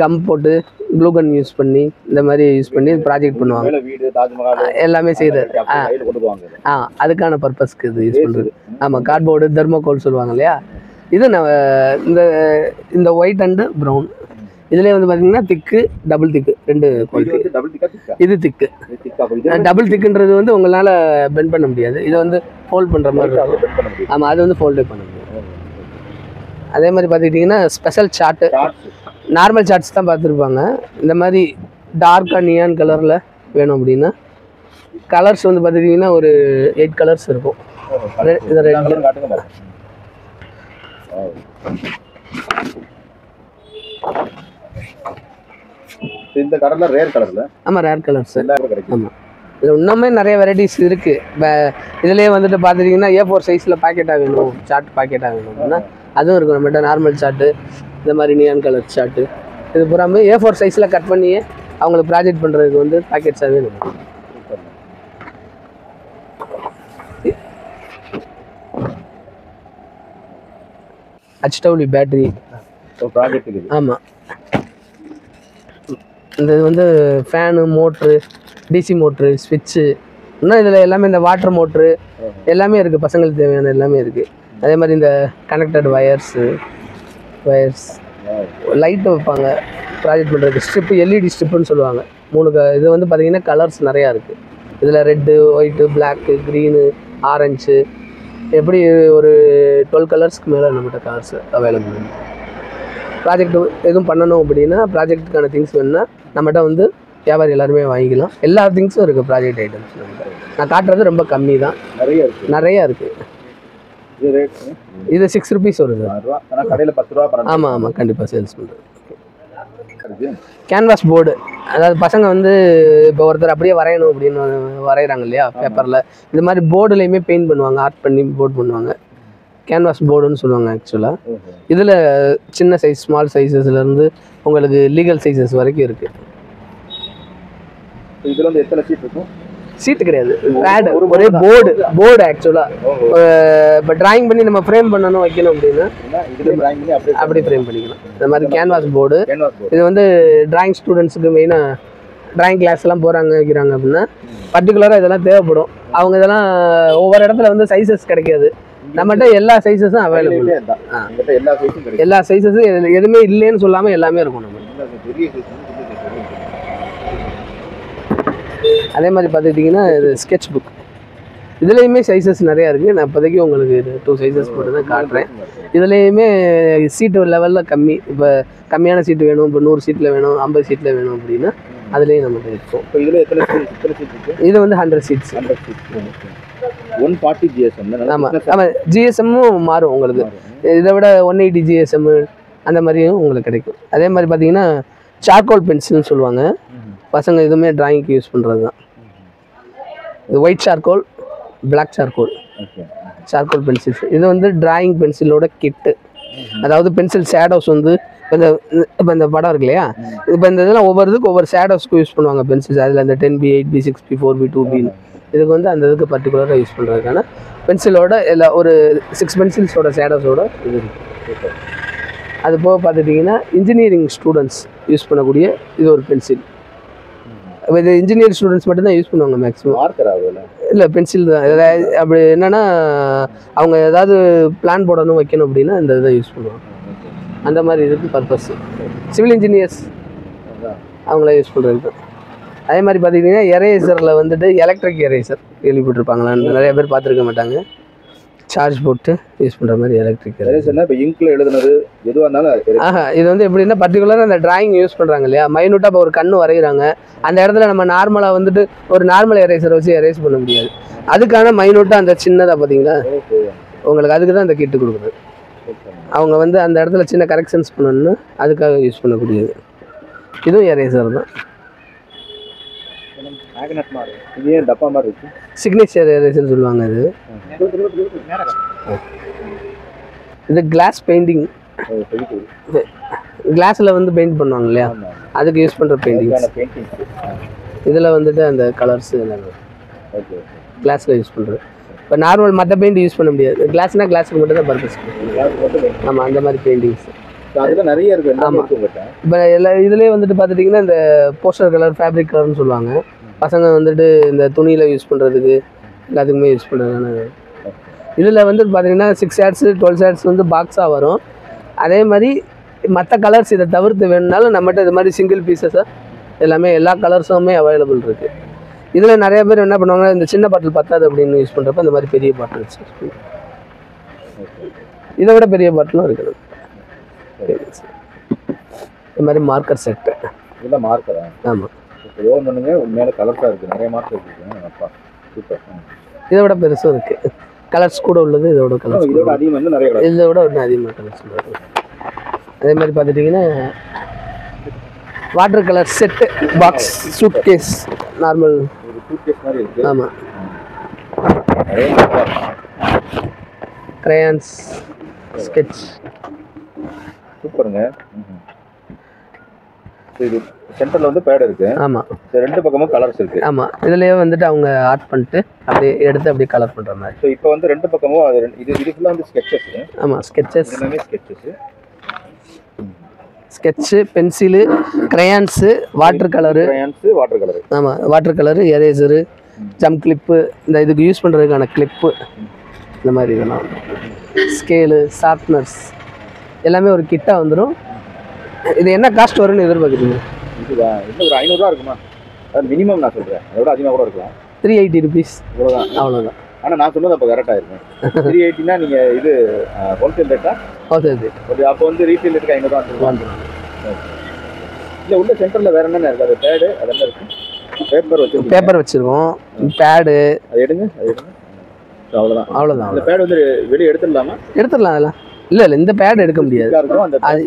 Speaker 1: கம் போட்டு க்ளூ கன் யூஸ் பண்ணி இந்த மாதிரி யூஸ் பண்ணி ப்ராஜெக்ட் பண்ணுவாங்க. எல்லாமே செய்கிறது. அதுக்கான பர்பஸ்க்கு இது யூஸ் பண்ணுறது. ஆமாம், கார்ட்போர்டு, தெர்மோகோல் சொல்லுவாங்க இல்லையா? இது இந்த ஒயிட் அண்டு ப்ரௌன். இதுலேயே வந்து பார்த்தீங்கன்னா திக்கு, டபுள் திக்கு, 2 குவாலிட்டி. இது திக்கு. டபுள் திக்குன்றது வந்து உங்களால் பெண்ட் பண்ண முடியாது. இதை வந்து ஃபோல்ட் பண்ணுற மாதிரி இருக்கும். ஆமாம், அது வந்து ஃபோல்டே பண்ண முடியும். அதே மாதிரி பார்த்துக்கிட்டிங்கன்னா ஸ்பெஷல் சார்ட்டு. நார்மல் சார்ட்ஸ் தான் பார்த்துருப்பாங்க. இந்த மாதிரி டார்க்காக நியான் கலரில் வேணும் அப்படின்னா கலர்ஸ் வந்து பார்த்துக்கிட்டிங்கன்னா ஒரு 8 கலர்ஸ் இருக்கும். இது ரெட்.
Speaker 2: இந்த கலர்ல ரேர் கலர்ல.
Speaker 1: ஆமாம், ரேர் கலர்ஸ். ஆமாம், இதில் இன்னுமே நிறைய வெரைட்டிஸ் இருக்குது. இதுலேயே வந்துட்டு பார்த்துட்டிங்கன்னா A4 சைஸில் பாக்கெட்டாக வேணும், சார்ட் பாக்கெட்டாக வேணும் அப்படின்னா அதுவும் இருக்கும் நம்மகிட்ட. நார்மல் சார்ட்டு, இந்த மாதிரி நியான் கலர் சார்ட்டு, இது பூராமே A4 சைஸில் கட் பண்ணி அவங்களுக்கு ப்ராஜெக்ட் பண்ணுறதுக்கு வந்து பாக்கெட்ஸாகவே வேணும். HW battery. ஆமாம், இந்த இது வந்து ஃபேனு, மோட்ரு, டிசி மோட்ரு, ஸ்விட்சு, இன்னும் இதில் எல்லாமே இந்த வாட்டர் மோட்ரு எல்லாமே இருக்குது. பசங்களுக்கு தேவையான எல்லாமே இருக்குது. அதே மாதிரி இந்த கனெக்டட் வயர்ஸ் லைட்டு வைப்பாங்க ப்ராஜெக்ட் பண்ணுறதுக்கு. ஸ்ட்ரிப்பு, LED ஸ்ட்ரிப்புன்னு சொல்லுவாங்க. 3 இது வந்து பார்த்திங்கன்னா கலர்ஸ் நிறையா இருக்குது. இதில் red, white, black, green, orange, எப்படி ஒரு 12 கலர்ஸ்க்கு மேலே நம்மகிட்ட கலர்ஸ் அவைலபிள். ப்ராஜெக்ட் எதுவும் பண்ணணும் அப்படின்னா ப்ராஜெக்ட்டுக்கான திங்ஸ் வேணுன்னா நம்மகிட்ட வந்து வியாபாரி எல்லாருமே வாங்கிக்கலாம். எல்லா திங்ஸும் இருக்குது ப்ராஜெக்ட் ஐட்டம்ஸ். நம்மகிட்ட நான் காட்டுறது ரொம்ப கம்மி தான், நிறையா இருக்குது.
Speaker 2: இது ரேட்
Speaker 1: இது 6 ருபீஸ் வருது சார்.
Speaker 2: 6 ரூபா. ஆனா கடையில 10 ரூபா 12
Speaker 1: ஆமாம் ஆமாம் கண்டிப்பாக சேல்ஸ் பண்ணுறது.
Speaker 2: இருக்கு.
Speaker 1: கேன்வாஸ் போர்டு, அதாவது பசங்க வந்து இப்போ ஒருத்தர் அப்படியே வரையணும் அப்படின்னு வரைகிறாங்க இல்லையா பேப்பரில், இந்த மாதிரி போர்டுலேயுமே பெயிண்ட் பண்ணுவாங்க, ஆர்ட் பண்ணி போர்டு பண்ணுவாங்க. கேன்வாஸ் போர்டுன்னு சொல்லுவாங்க ஆக்சுவலாக. இதில் சின்ன சைஸ் ஸ்மால் சைஸஸ்லேருந்து உங்களுக்கு லீகல் சைஸஸ் வரைக்கும் இருக்குது.
Speaker 2: இதுல வந்து எத்தனை சீட் இருக்கும்?
Speaker 1: சீட்டு கிடையாது, பேடு, ஒரே போர்டு ஆக்சுவலாக. இப்போ டிராயிங் பண்ணி நம்ம ஃப்ரேம் பண்ணணும் வைக்கணும் அப்படின்னா
Speaker 2: இதுல டிராயிங் பண்ணி
Speaker 1: அப்படி ஃப்ரேம் பண்ணிக்கலாம். இந்த மாதிரி கேன்வாஸ் போர்டு.
Speaker 2: Canvas board.
Speaker 1: இது வந்து டிராயிங் ஸ்டூடெண்ட்ஸுக்கு மெயினாக டிராயிங் கிளாஸ்லாம் போகிறாங்க வைக்கிறாங்க அப்படின்னா பர்டிகுலராக இதெல்லாம் தேவைப்படும். அவங்க இதெல்லாம் ஒவ்வொரு இடத்துல வந்து சைஸஸ் கிடைக்காது. நம்மகிட்ட எல்லா சைஸஸும் அவைலபிள்.
Speaker 2: எல்லா சைஸும் கிடைக்கும்.
Speaker 1: எல்லா சைஸஸும் எதுவுமே இல்லைன்னு சொல்லாமல் எல்லாமே இருக்கும் நம்ம.
Speaker 2: பெரிய சைஸ்.
Speaker 1: அதே மாதிரி பார்த்துக்கிட்டிங்கன்னா இது ஸ்கெட்ச் புக். இதுலேயுமே சைஸஸ் நிறையா இருக்குது. நான் இப்போதைக்கு உங்களுக்கு 2 சைஸஸ் போட்டு தான் காட்டுறேன். இதுலேயுமே சீட்டு லெவலில் கம்மி. இப்போ கம்மியான சீட்டு வேணும், இப்போ 100 சீட்டில் வேணும், 50 சீட்டில் வேணும் அப்படின்னா அதுலேயும் நமக்கு இருக்கும்.
Speaker 2: இப்போ இதில் எத்தனை சீட் இருக்குது?
Speaker 1: இது வந்து 100 சீட்ஸ்.
Speaker 2: 100 சீட்ஸ். 140 ஜிஎஸ்எம்.
Speaker 1: ஆமாம் ஆமாம், ஜிஎஸ்எம்மும் மாறும் உங்களுக்கு. இதை விட 180 ஜிஎஸ்எம் அந்த மாதிரியும் உங்களுக்கு கிடைக்கும். அதே மாதிரி பார்த்தீங்கன்னா சார்கோல் பென்சில்னு சொல்லுவாங்க. பசங்க இதுவுமே டிராயிங்க்கு யூஸ் பண்ணுறது தான். இது white charcoal, black charcoal, charcoal pencils. இது வந்து டிராயிங் பென்சிலோட கிட்டு. அதாவது பென்சில் ஷேடோஸ் வந்து இப்போ இந்த படம் இருக்கு இல்லையா, இப்போ இந்த இதெல்லாம் ஒவ்வொரு இதுக்கு ஒவ்வொரு ஷேடோஸ்க்கு யூஸ் பண்ணுவாங்க பென்சில்ஸ். அதில் இந்த 10B, 8B, 6B, 4B, 2Bன்னு இதுக்கு வந்து அந்த இதுக்கு பர்டிகுலராக யூஸ் பண்ணுறதுக்கான பென்சிலோட எல்லா ஒரு 6 பென்சில்ஸோட ஷேடோஸோட இது இருக்குது. அது போக பார்த்துட்டிங்கன்னா இன்ஜினியரிங் ஸ்டூடெண்ட்ஸ் யூஸ் பண்ணக்கூடிய இது ஒரு பென்சில். இது இன்ஜினியரிங் ஸ்டூடெண்ட்ஸ் மட்டும்தான் யூஸ் பண்ணுவாங்க மேக்ஸிமம். இல்லை பென்சில் தான். அப்படி என்னென்னா அவங்க ஏதாவது பிளான் போடணும் வைக்கணும் அப்படின்னா இந்த இதை யூஸ் பண்ணுவாங்க. அந்த மாதிரி இதுக்கு பர்பஸ். சிவில் இன்ஜினியர்ஸ் அவங்கள யூஸ் பண்ணுறது தான். அதே மாதிரி பார்த்திங்கன்னா எரேசரில் வந்துட்டு எலக்ட்ரிக் எரேசர் கேள்விப்பட்டிருப்பாங்களான்னு நிறைய பேர் பார்த்துருக்க மாட்டாங்க. சார்ஜ் போட்டு யூஸ் பண்ணுற மாதிரி எலக்ட்ரிக் எரேசர்னா
Speaker 2: இப்போ இங்கில் எழுதுனது எதுவாக இருந்தாலும்
Speaker 1: இது வந்து எப்படின்னா பர்டிகுலராக அந்த டிராயிங் யூஸ் பண்ணுறாங்க இல்லையா, மைனூட்டாக இப்போ ஒரு கண்ணு வரைகிறாங்க, அந்த இடத்துல நம்ம நார்மலாக வந்துட்டு ஒரு நார்மல் எரேசர் வச்சு எரேஸ் பண்ண முடியாது. அதுக்கான மைனூட்டாக அந்த சின்னதாக பார்த்தீங்களா உங்களுக்கு, அதுக்கு தான் அந்த கிட்டு கொடுக்குறது. அவங்க வந்து அந்த இடத்துல சின்ன கரெக்ஷன்ஸ் பண்ணணும்னு அதுக்காக யூஸ் பண்ணக்கூடியது. இதுவும் எரேசர் தான். சிக்னேச்சர் எரேசர்னு சொல்லுவாங்க. இது கிளாஸ் பெயிண்டிங். கிளாஸில் வந்து பெயிண்ட் பண்ணுவாங்க இல்லையா, அதுக்கு யூஸ் பண்ணுற பெயிண்டிங்ஸ். இதில் வந்துட்டு அந்த கலர்ஸ் எல்லாமே கிளாஸில் யூஸ் பண்ணுறது. இப்போ நார்மல் மற்ற பெயிண்ட் யூஸ் பண்ண முடியாது. கிளாஸ்னால் கிளாஸுக்கு மட்டும் தான் பர்பஸ். ஆமாம், அந்த மாதிரி பெயிண்டிங்ஸ்
Speaker 2: நிறைய இருக்குது.
Speaker 1: ஆமாம், இப்போ எல்லா இதுலேயே வந்துட்டு பார்த்துட்டிங்கன்னா இந்த போஸ்டர் கலர், ஃபேப்ரிக் கலர்னு சொல்லுவாங்க. பசங்க வந்துட்டு இந்த துணியில் யூஸ் பண்ணுறதுக்கு எல்லாத்துக்குமே யூஸ் பண்ணுறதுனால. இதில் வந்து பார்த்தீங்கன்னா 6 ஷேட்ஸு 12 ஷேட்ஸ் வந்து பாக்ஸாக வரும். அதே மாதிரி மற்ற கலர்ஸ் இதை தவிர்த்து வேணுனாலும் நம்மகிட்ட இது மாதிரி சிங்கிள் பீசஸாக எல்லாமே எல்லா கலர்ஸுமே அவைலபிள் இருக்குது. இதில் நிறைய பேர் என்ன பண்ணுவாங்க, இந்த சின்ன பாட்டில் பத்தாது அப்படின்னு யூஸ் பண்ணுறப்ப இந்த மாதிரி பெரிய பாட்டில்ஸ், இதை விட பெரிய பாட்டிலும் இருக்குது. இது மாதிரி மார்க்கர் செட்டு.
Speaker 2: இதெல்லாம் மார்க்கரா? ஆமாம். பண்ணுங்க, உண்மையான கலர்ஸாக இருக்குது. நிறைய மார்க்கர் இருக்குது. அப்பா சூப்பர். இதை
Speaker 1: விட பெருசும் இருக்குது. கலர்ஸ் கூட உள்ளது இதோட கலர்ஸ்.
Speaker 2: இதோட அதிகமாக இன்னும் நிறைய கலர்.
Speaker 1: இதை விட இன்னும் அதிகமாக கலர்ஸ் உள்ளது. அதே மாதிரி பார்த்துட்டிங்கன்னா water colour set, box, suitcase, normal
Speaker 2: suitcase மாதிரி இருக்குது.
Speaker 1: ஆமாம். Crayons, sketch.
Speaker 2: சூப்பருங்க. இது சென்டரில் வந்து பேட் இருக்குது.
Speaker 1: ஆமாம்,
Speaker 2: ரெண்டு பக்கமும் கலர்ஸ் இருக்குது.
Speaker 1: ஆமாம், இதுலேயே வந்துட்டு அவங்க ஆர்ட் பண்ணிட்டு அப்படியே எடுத்து அப்படியே கலர் பண்ணுற மாதிரி.
Speaker 2: ஸோ இப்போ வந்து ரெண்டு பக்கமும் அது இது ஃபுல்லாக வந்து ஸ்கெட்சஸ்.
Speaker 1: ஆமாம், ஸ்கெட்சஸ்
Speaker 2: எல்லாமே sketches.
Speaker 1: Sketch, pencil, crayons, water colour. ஆமாம், water colour, eraser, jump clip, இந்த இதுக்கு யூஸ் பண்ணுறதுக்கான கிளிப்பு, இந்த மாதிரி இதெல்லாம், ஸ்கேலு, ஷார்ப்னர்ஸ் எல்லாமே ஒரு கிட்டாக வந்துடும். இது என்ன காஸ்ட் வரும்னு எதிர்பார்க்குறீங்க?
Speaker 2: இதுவா இன்னும் ஒரு 500 ரூபா இருக்குமா? அது மினிமம் நான் சொல்கிறேன். அதோட அதிகமாக கூட இருக்கலாம்.
Speaker 1: 380 rupees.
Speaker 2: இவ்வளோதான்.
Speaker 1: அவ்வளோதான்.
Speaker 2: ஆனால் நான் சொன்னது அப்போ கரெக்டாக இருக்கும். 380னா நீங்கள் இது ஹோல்சேல் ரேட்டா?
Speaker 1: Wholesale rate.
Speaker 2: ஒரு அப்போ வந்து ரீட்டெயில் ரேட்டுக்கு 500 ரூபா வந்துடும். இல்லை உள்ள சென்டரில் வேறு என்னென்ன இருக்குது? அது பேடு அதெல்லாம் இருக்குது. பேப்பர் வச்சுருக்கோம்.
Speaker 1: பேப்பர் வச்சுருக்கோம், பேடு.
Speaker 2: அது எடுங்க, அது எடுங்க. அவ்வளோதான்.
Speaker 1: அவ்வளோதான்.
Speaker 2: இந்த பேட் வந்து வெளியே எடுத்துடலாமா?
Speaker 1: எடுத்துடலாம் அதெல்லாம். இல்லை இந்த பேட் எடுக்க முடியாது.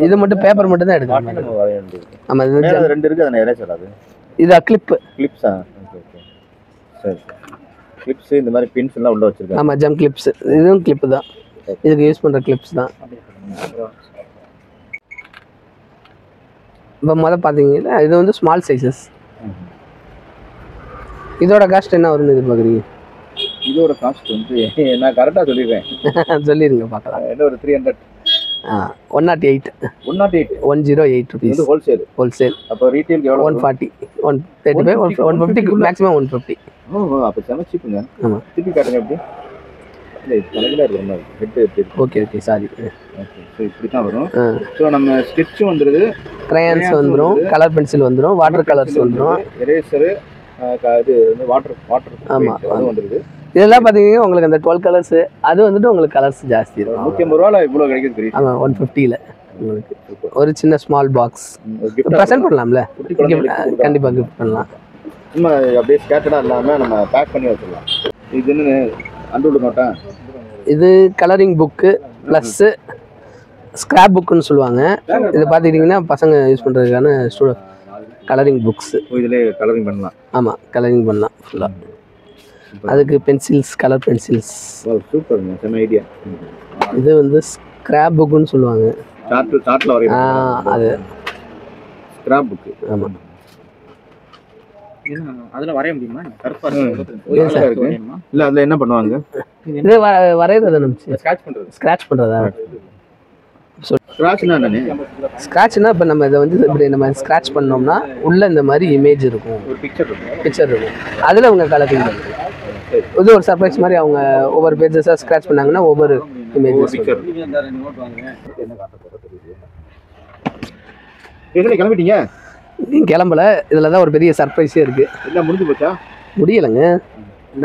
Speaker 1: இது மட்டும் பேப்பர் மட்டும் தான் எடுக்கலாம். ஆமாம் இது
Speaker 2: ரெண்டு இருக்குது. அதை எரேசர் அது
Speaker 1: இது கிளிப்பு.
Speaker 2: கிளிப்ஸா? ஓகே ஓகே சரி. கிளிப்ஸு இந்த மாதிரி பின்ஸ் எல்லாம் உள்ள வச்சிருக்காங்க.
Speaker 1: ஆமாம் ஜம் கிளிப்ஸ். இதுவும் கிளிப்பு தான். இதுக்கு யூஸ் பண்ணுற கிளிப்ஸ் தான். இப்போ பார்த்தீங்கன்னா இது வந்து ஸ்மால் சைஸஸ். இதோட காஸ்ட் என்ன வரும்னு எதிர்பார்க்குறீங்க?
Speaker 2: இதோட காஸ்ட் வந்து நான் கரெக்டாக சொல்லிடுறேன்.
Speaker 1: சொல்லிடுங்க பார்க்கலாம்.
Speaker 2: என்ன ஒரு 300.
Speaker 1: 108. 108 rupees.
Speaker 2: இது ஹோல்சேல். அப்போ ரீட்டெயிலுக்கு எவ்வளோ? 140,
Speaker 1: 135, 150, மேக்ஸிமம் 150.
Speaker 2: அப்போ செம சீப்புங்க.
Speaker 1: ஆமாம்.
Speaker 2: திருப்பி காட்டுங்க எப்படி? இல்லை தலைகளாக இருக்கிற மாதிரி head.
Speaker 1: Okay sorry.
Speaker 2: Okay so இப்படி தான் வரும். ஸோ நம்ம ஸ்கெட்சும் வந்துடுது,
Speaker 1: க்ரையான்ஸ் வந்துடும், கலர் பென்சில் வந்துடும், வாட்டர் கலர்ஸ் வந்துடும்,
Speaker 2: எரேசரு, இது வந்து வாட்டர்
Speaker 1: ஆமாம்
Speaker 2: அது வந்துடுது.
Speaker 1: இதெல்லாம் பார்த்தீங்கன்னா உங்களுக்கு அந்த 12 கலர்ஸ் அது வந்துட்டு உங்களுக்கு கலர்ஸ் ஜாஸ்தி இருக்கும்.
Speaker 2: 150 ரூபாயில் இவ்வளோ கிடைக்குது தெரியும்.
Speaker 1: ஆமாம் 150ல் உங்களுக்கு ஒரு சின்ன ஸ்மால் பாக்ஸ் ப்ரெசென்ட் பண்ணலாம்ல. கண்டிப்பாக கிஃப்ட் பண்ணலாம்.
Speaker 2: சும்மா அப்படியே ஸ்கேட்டடாக இல்லாமல் நம்ம பேக் பண்ணி வச்சிடலாம். இது என்ன அண்டோடு நோட்டா? இது
Speaker 1: கலரிங் புக்கு ப்ளஸ்ஸு ஸ்க்ராப் புக்குன்னு சொல்லுவாங்க. இதை பார்த்துக்கிட்டிங்கன்னா பசங்க யூஸ் பண்ணுறதுக்கான கலரிங் புக்ஸு.
Speaker 2: இதிலே கலரிங் பண்ணலாம்.
Speaker 1: ஆமாம் கலரிங் பண்ணலாம் ஃபுல்லாக. அதுக்கு பென்சில்ஸ், கலர் பென்சில்ஸ்.
Speaker 2: சூப்பர்ங்க, செம்ம ஐடியா.
Speaker 1: இது வந்து ஸ்க்ராப் புக்குன்னு சொல்லுவாங்க.
Speaker 2: சார்ட்டில் வரையும்
Speaker 1: அது
Speaker 2: ஸ்க்ராப் புக்கு.
Speaker 1: ஆமாம்
Speaker 3: அதில் வரைய முடியுமா?
Speaker 2: இல்லை அதில் என்ன பண்ணுவாங்க?
Speaker 1: இது வரைகிறத நம்ம ஸ்க்ராட்ச் பண்ணுறதா? ஸ்க்ராட்ச்னா இப்போ நம்ம இதை வந்து இப்படி நம்ம ஸ்க்ராட்ச் பண்ணோம்னா உள்ள இந்த மாதிரி இமேஜ் இருக்கும்,
Speaker 2: ஒரு பிக்சர்
Speaker 1: இருக்கும். அதில் அவங்க கலரிங் இது ஒரு சர்ப்ரைஸ் மாதிரி அவங்க ஒவ்வொரு பேஜஸாக ஸ்க்ராட்ச் பண்ணாங்கன்னா ஒவ்வொரு இமேஜஸ்.
Speaker 2: கிளம்பிட்டீங்க?
Speaker 1: நீங்கள் கிளம்பல, இதில் தான் ஒரு பெரிய சர்ப்ரைஸே இருக்குது.
Speaker 2: எல்லாம் முடிஞ்சு போச்சா?
Speaker 1: முடியலைங்க.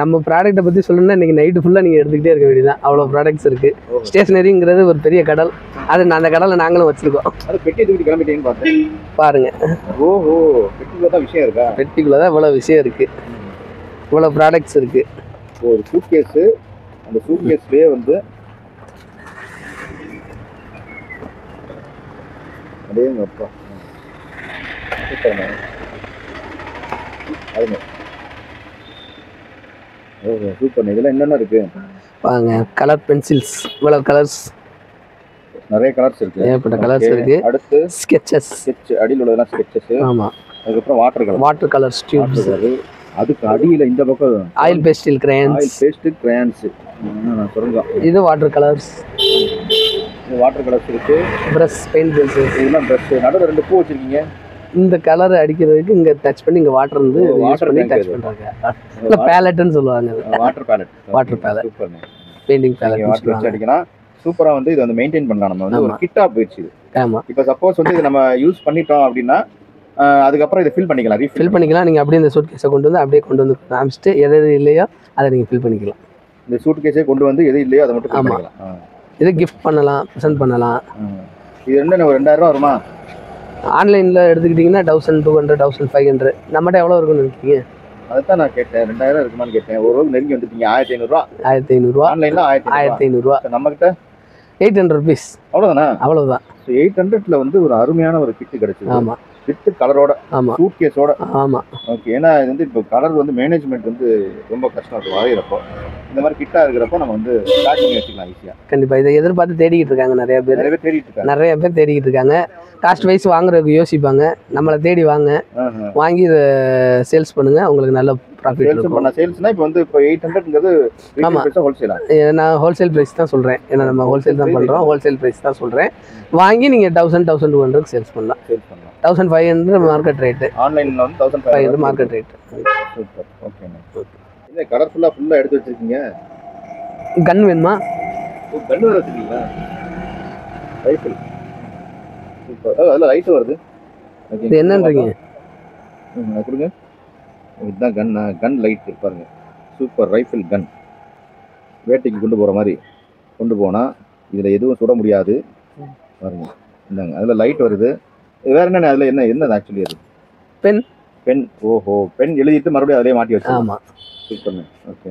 Speaker 1: நம்ம ப்ராடக்ட்டை பற்றி சொல்லணும்னா இன்றைக்கி நைட்டு ஃபுல்லாக நீங்கள் எடுத்துக்கிட்டே இருக்க வேண்டியதான். அவ்வளோ ப்ராடக்ட்ஸ் இருக்குது. ஸ்டேஷ்னரிங்கிறது ஒரு பெரிய கடல். அது அந்த கடலில் நாங்களும் வச்சுருக்கோம்.
Speaker 2: அது பெட்டி தூக்கிட்டு கிளம்பிட்டீங்கன்னு பார்த்தேன்.
Speaker 1: பாருங்கள்.
Speaker 2: ஓஹோ, பெட்டிக்குள்ளே தான் விஷயம் இருக்கா?
Speaker 1: பெட்டிக்குள்ளே தான் இவ்வளோ விஷயம் இருக்குது, இவ்வளோ ப்ராடக்ட்ஸ் இருக்குது.
Speaker 2: ஒரு சூட்கேஸு, அந்த சூட்கேஸ்லேயே வந்து அதேங்கப்பா சூப்பர்ண்ணே. அதுங்க ஓஹோ சூப்பர்ண்ணே. இதெல்லாம் என்னென்ன இருக்குது
Speaker 1: பாருங்க. கலர் பென்சில்ஸ், இவ்வளோ கலர்ஸ்,
Speaker 2: நிறைய கலர்ஸ் இருக்குது,
Speaker 1: ஏகப்பட்ட கலர்ஸ் இருக்குது.
Speaker 2: அடுத்து
Speaker 1: ஸ்கெட்ச்
Speaker 2: அடியில் உள்ளதெல்லாம் ஸ்கெட்சஸ்.
Speaker 1: ஆமாம்.
Speaker 2: அதுக்கப்புறம் வாட்டர் கலர்ஸ் டியூப்ஸ். அதுக்கு அடியில் இந்த பக்கம்
Speaker 1: ஆயில் பேஸ்டில் கிரையான்ஸ்.
Speaker 2: நான் சொல்லுங்க.
Speaker 1: இது வாட்டர் கலர்ஸ்.
Speaker 2: வாட்டர் கலர்ஸ் இருக்கு.
Speaker 1: Brush, paint brushes.
Speaker 2: இதெல்லாம் ப்ரஷ். நடுவில் 2 பூ வச்சிருக்கீங்க.
Speaker 1: இந்த கலர் அடிக்கிறதுக்கு இங்கே டச் பண்ணி இங்கே வாட்டர் வந்து யூஸ் பண்ணி டச் பண்ணுறாங்க. இல்லை பேலட்னு சொல்லுவாங்க. Water palette.
Speaker 2: சூப்பர்ண்ணே.
Speaker 1: பெயிண்டிங் பேலட்
Speaker 2: வாட்டர் வச்சு அடிக்கலாம். சூப்பராக வந்து இது வந்து மெயின்டைன் பண்ணலாம். நம்ம வந்து ஒரு கிட்டாக போயிடுச்சு இது.
Speaker 1: ஆமாம்.
Speaker 2: இப்போ சப்போஸ் வந்து இது நம்ம யூஸ் பண்ணிட்டோம் அப்படின்னா அதுக்கப்புறம் இதை ஃபில் பண்ணிக்கலாம்,
Speaker 1: ஃபில் பண்ணிக்கலாம். நீங்கள் அப்படியே இந்த சூட் கேஸை கொண்டு வந்து காமிச்சிட்டு எது இல்லையோ அதை நீங்கள் ஃபில் பண்ணிக்கலாம்.
Speaker 2: இந்த சூட் கேஸே கொண்டு வந்து எது இல்லையோ அதை மட்டும் ஃபில் பண்ணிக்கலாம்.
Speaker 1: இது கிஃப்ட் பண்ணலாம், ப்ரெசென்ட் பண்ணலாம்.
Speaker 2: இது என்ன ஒரு 2000 ரூபா வருமா?
Speaker 1: ஆன்லைனில் எடுத்துக்கிட்டிங்கன்னா 1200, 1500. நம்மகிட்ட எவ்வளோ இருக்குன்னு நினைக்கிறீங்க?
Speaker 2: அதுதான் நான் கேட்டேன், 2000 இருக்குமான்னு கேட்டேன். ஒரு ரூபா நெருங்கி வந்துட்டீங்க. 1500
Speaker 1: 1500
Speaker 2: ஆன்லைனில்
Speaker 1: 1500.
Speaker 2: நம்மகிட்ட
Speaker 1: 800 rupees.
Speaker 2: அவ்வளோதானா?
Speaker 1: அவ்வளோதான்.
Speaker 2: 800ல் வந்து ஒரு அருமையான ஒரு கிட்டு கிடைச்சிது.
Speaker 1: ஆமாம்.
Speaker 2: வித்து கலரோட.
Speaker 1: ஆமாம்.
Speaker 2: சூட் கேஸோட.
Speaker 1: ஆமாம்.
Speaker 2: ஓகே. ஏன்னா இது வந்து இப்போ கலர் வந்து மேனேஜ்மெண்ட் வந்து ரொம்ப கஷ்டம் இருக்குது வரைகிறப்போ. இந்த மாதிரி கிட்டாக இருக்கிறப்போ நம்ம வந்து பேக் பண்ணி வச்சுக்கலாம் ஈஸியாக.
Speaker 1: கண்டிப்பாக இதை எதிர்பார்த்து தேடிக்கிட்டு இருக்காங்க நிறைய பேர். நிறைய பேர் தேடிக்கிட்டு இருக்காங்க. காஸ்ட் வைஸ் வாங்குறதுக்கு யோசிப்பாங்க. நம்மளை தேடி வாங்கி இதை சேல்ஸ் பண்ணுங்க, உங்களுக்கு நல்ல ப்ராஃபிட் இருக்கும்.
Speaker 2: சேல்ஸ்னா இப்போ வந்து இப்போ 800ங்கிறது ஹோல்சேலா?
Speaker 1: நான் ஹோல்சேல் ப்ரைஸ் தான் சொல்கிறேன். ஏன்னா நம்ம ஹோல்சேல் தான் பண்ணுறோம். ஹோல்சேல் ப்ரைஸ் தான் சொல்கிறேன். வாங்கி நீங்கள் 1000, 1200 சேல்ஸ் பண்ணலாம். 1500 மார்க்கெட் ரேட்டு.
Speaker 2: ஆன்லைனில் வந்து 1500
Speaker 1: மார்க்கெட் ரேட்.
Speaker 2: சூப்பர். ஓகேண்ணா. இல்லை கலர்ஃபுல்லாக எடுத்து வச்சுருக்கீங்க.
Speaker 1: கன் வேணுமா?
Speaker 2: கன் வர வச்சுருக்கீங்களா? ரைஃபிள். சூப்பர். அதில் லைட்டு வருது.
Speaker 1: இது என்னன்றீங்க?
Speaker 2: கொடுங்க. இதுதான் கன் லைட் பாருங்க. சூப்பர். ரைஃபிள் கன் வேட்டைக்கு கொண்டு போகிற மாதிரி கொண்டு போனால் இதில் எதுவும் சுட முடியாது பாருங்க. இந்தாங்க அதில் லைட் வருது. வேற என்னென்ன அதில் என்ன ஆக்சுவலி அது? பென். ஓஹோ, பென் எழுதிட்டு மறுபடியும் அதிலே மாட்டி வச்சு.
Speaker 1: ஆமாம்.
Speaker 2: சூப்பர்ண்ணே. ஓகே.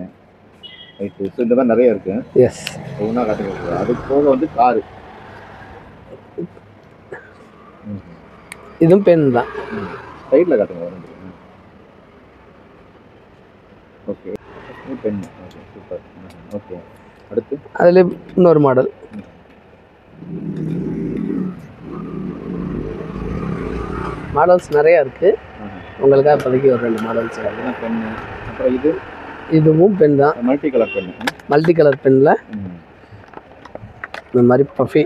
Speaker 2: ரைட்டு. ஸோ இந்த மாதிரி நிறைய இருக்கு.
Speaker 1: எஸ்.
Speaker 2: ஒன்றா காட்டுங்க. அதுக்கு போக வந்து காரு.
Speaker 1: இதுவும் பென் தான்.
Speaker 2: சைடில் காட்டுங்க. Okay pen. Okay super. Okay அடுத்து
Speaker 1: அதில் இன்னொரு மாடல். மாடல்ஸ் நிறையா இருக்குது. உங்களுக்காக இப்போதைக்கு ஒரு 2 மாடல்ஸ் இருக்குது.
Speaker 2: பென்னு. அப்புறம்
Speaker 1: இதுவும் பென் தான்.
Speaker 2: Multi colour pen.
Speaker 1: Multi colour பென்னில் இந்த மாதிரி பஃபி.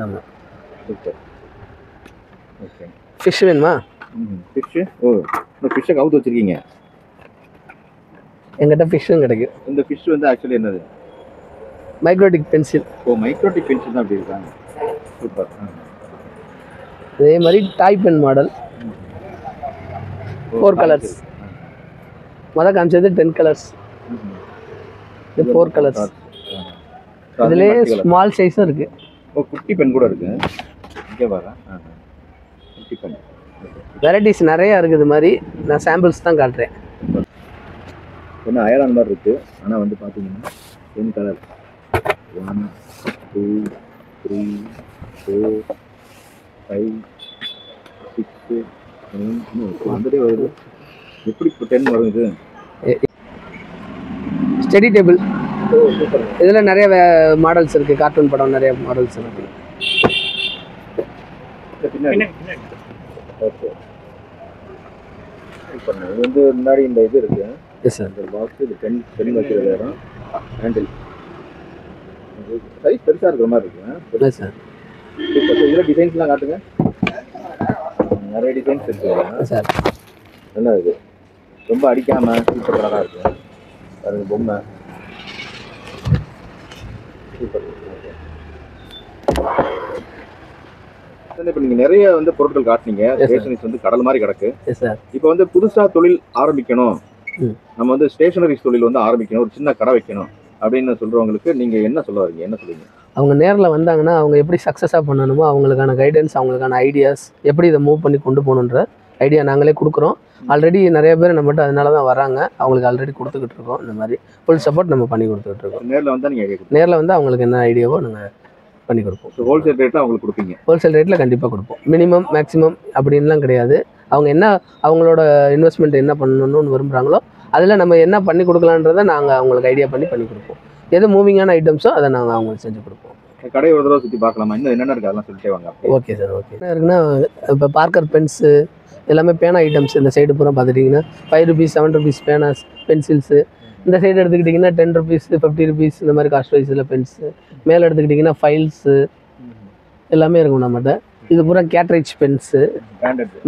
Speaker 1: ஆமாம்.
Speaker 2: சூப்பர். ஓகே.
Speaker 1: ஃபிஷ் வேணுமா?
Speaker 2: ஃபிஷ்ஷு. ஓ இந்த ஃபிஷ்ஷை கவுத்து வச்சுருக்கீங்க.
Speaker 1: எங்கிட்ட ஃபிஷ்ஷும் கிடைக்கும்.
Speaker 2: இந்த ஃபிஷ் வந்து ஆக்சுவலி என்னது?
Speaker 1: மைக்ரோடிக் பென்சில்.
Speaker 2: ஓ மைக்ரோடிக் பென்சில் தான் அப்படி இருக்காங்க. சூப்பர்.
Speaker 1: அதே மாதிரி டாய் பென் மாடல் 4 கலர்ஸ். மொதல் காமிச்சது 10 கலர்ஸ். இது 4 கலர்ஸ். இதுலேயே ஸ்மால் சைஸும் இருக்குது.
Speaker 2: ஓ குட்டி பென் கூட இருக்குது. இங்கே பாரு. குட்டி பென்.
Speaker 1: வெரைட்டிஸ் நிறையா இருக்குது. இது மாதிரி நான் சாம்பிள்ஸ் தான் காட்டுறேன்.
Speaker 2: ஒன்று அயரான் மாதிரி இருக்குது. ஆனால் வந்து பார்த்தீங்கன்னா 10 கலர். 1 2 3 4 5 6 7 வந்துட்டே வருது. எப்படி இப்போ 10 வரும் இது?
Speaker 1: Study table. இதில் நிறைய மாடல்ஸ் இருக்குது. கார்ட்டூன் படம் நிறைய மாடல்ஸ் இருக்குது.
Speaker 2: ஓகே இது வந்து முன்னாடி இந்த இது இருக்குது.
Speaker 1: Yes sir.
Speaker 2: இந்த பாக்ஸ் இது பென் வைக்கிறது வேறும். ஹேண்டில் சைஸ் பெருசாக இருக்கிற மாதிரி இருக்குங்க.
Speaker 1: Yes sir.
Speaker 2: இதில் டிசைன்ஸ்லாம் காட்டுங்க. நிறைய டிசைன்ஸ் இருக்குது
Speaker 1: சார்.
Speaker 2: நல்லா இருக்குது. ரொம்ப அடிக்காமல் சூப்பர் கலராக இருக்குது. பாருங்க பொம்மை. சூப்பர். இப்போ நீங்கள் நிறைய வந்து பொருட்கள் காட்டினீங்க. ஸ்டேஷனரிஸ் வந்து கடல் மாதிரி கிடக்கு. இப்போ வந்து புதுசாக தொழில் ஆரம்பிக்கணும், நம்ம வந்து ஸ்டேஷனரிஸ் தொழில் வந்து ஆரம்பிக்கணும், ஒரு சின்ன கடை வைக்கணும் அப்படின்னு சொல்கிறவங்களுக்கு நீங்கள் என்ன சொல்ல வரீங்க? என்ன சொல்லுவீங்க?
Speaker 1: அவங்க நேரில் வந்தாங்கன்னா அவங்க எப்படி சக்ஸஸாக பண்ணணுமோ அவங்களுக்கான கைடன்ஸ், அவங்களுக்கான ஐடியாஸ், எப்படி இதை மூவ் பண்ணி கொண்டு போகணுன்ற ஐடியா நாங்களே கொடுக்குறோம். ஆல்ரெடி நிறைய பேர் நம்மகிட்ட அதனால தான் வராங்க. அவங்களுக்கு ஆல்ரெடி கொடுத்துக்கிட்டு இருக்கோம். இந்த மாதிரி ஃபுல் சப்போர்ட் நம்ம பண்ணி கொடுத்துக்கிட்டு இருக்கோம்.
Speaker 2: நேரில் வந்தால் நீங்கள்
Speaker 1: நேரில் வந்து அவங்களுக்கு என்ன ஐடியாவோ நாங்கள் பண்ணி கொடுப்போம்.
Speaker 2: ஹோல்சேல் ரேட்டில் அவங்களுக்கு கொடுப்பீங்க?
Speaker 1: ஹோல்சேல் ரேட்டில் கண்டிப்பாக கொடுப்போம். மினிமம் மேக்ஸிமம் அப்படின்லாம் கிடையாது. அவங்க என்ன அவங்களோட இன்வெஸ்ட்மெண்ட் என்ன பண்ணணும்னு விரும்புகிறாங்களோ அதில் நம்ம என்ன பண்ணி கொடுக்கலான்றதை நாங்கள் அவங்களுக்கு ஐடியா பண்ணி கொடுப்போம். எது மூவிங்கான ஐட்டம்ஸோ அதை நாங்கள் அவங்களுக்கு செஞ்சு கொடுப்போம்.
Speaker 2: கடை ஒரு தடவை சுற்றி பார்க்கலாமா? இன்னும் என்னென்ன இருக்குது அதெல்லாம் சொல்லிட்டே வாங்க.
Speaker 1: Okay sir. ஓகே. என்ன இருக்குன்னா இப்போ பார்க்கர் பென்ஸு எல்லாமே பேனா ஐட்டம்ஸ். இந்த சைடு பூரா பார்த்துட்டிங்கன்னா 5 ரூபீஸ் 7 ரூபீஸ் பேனாஸ் பென்சில்ஸு. இந்த சைடு எடுத்துக்கிட்டிங்கன்னா 10 ரூபீஸ் 50 ரூபீஸ் இந்த மாதிரி காஸ்ட் வைஸில் பென்ஸு. மேலே எடுத்துக்கிட்டிங்கன்னா ஃபைல்ஸு எல்லாமே இருக்கும் நம்மகிட்ட. இது பூரா கேட்ரேஜ் பென்ஸு,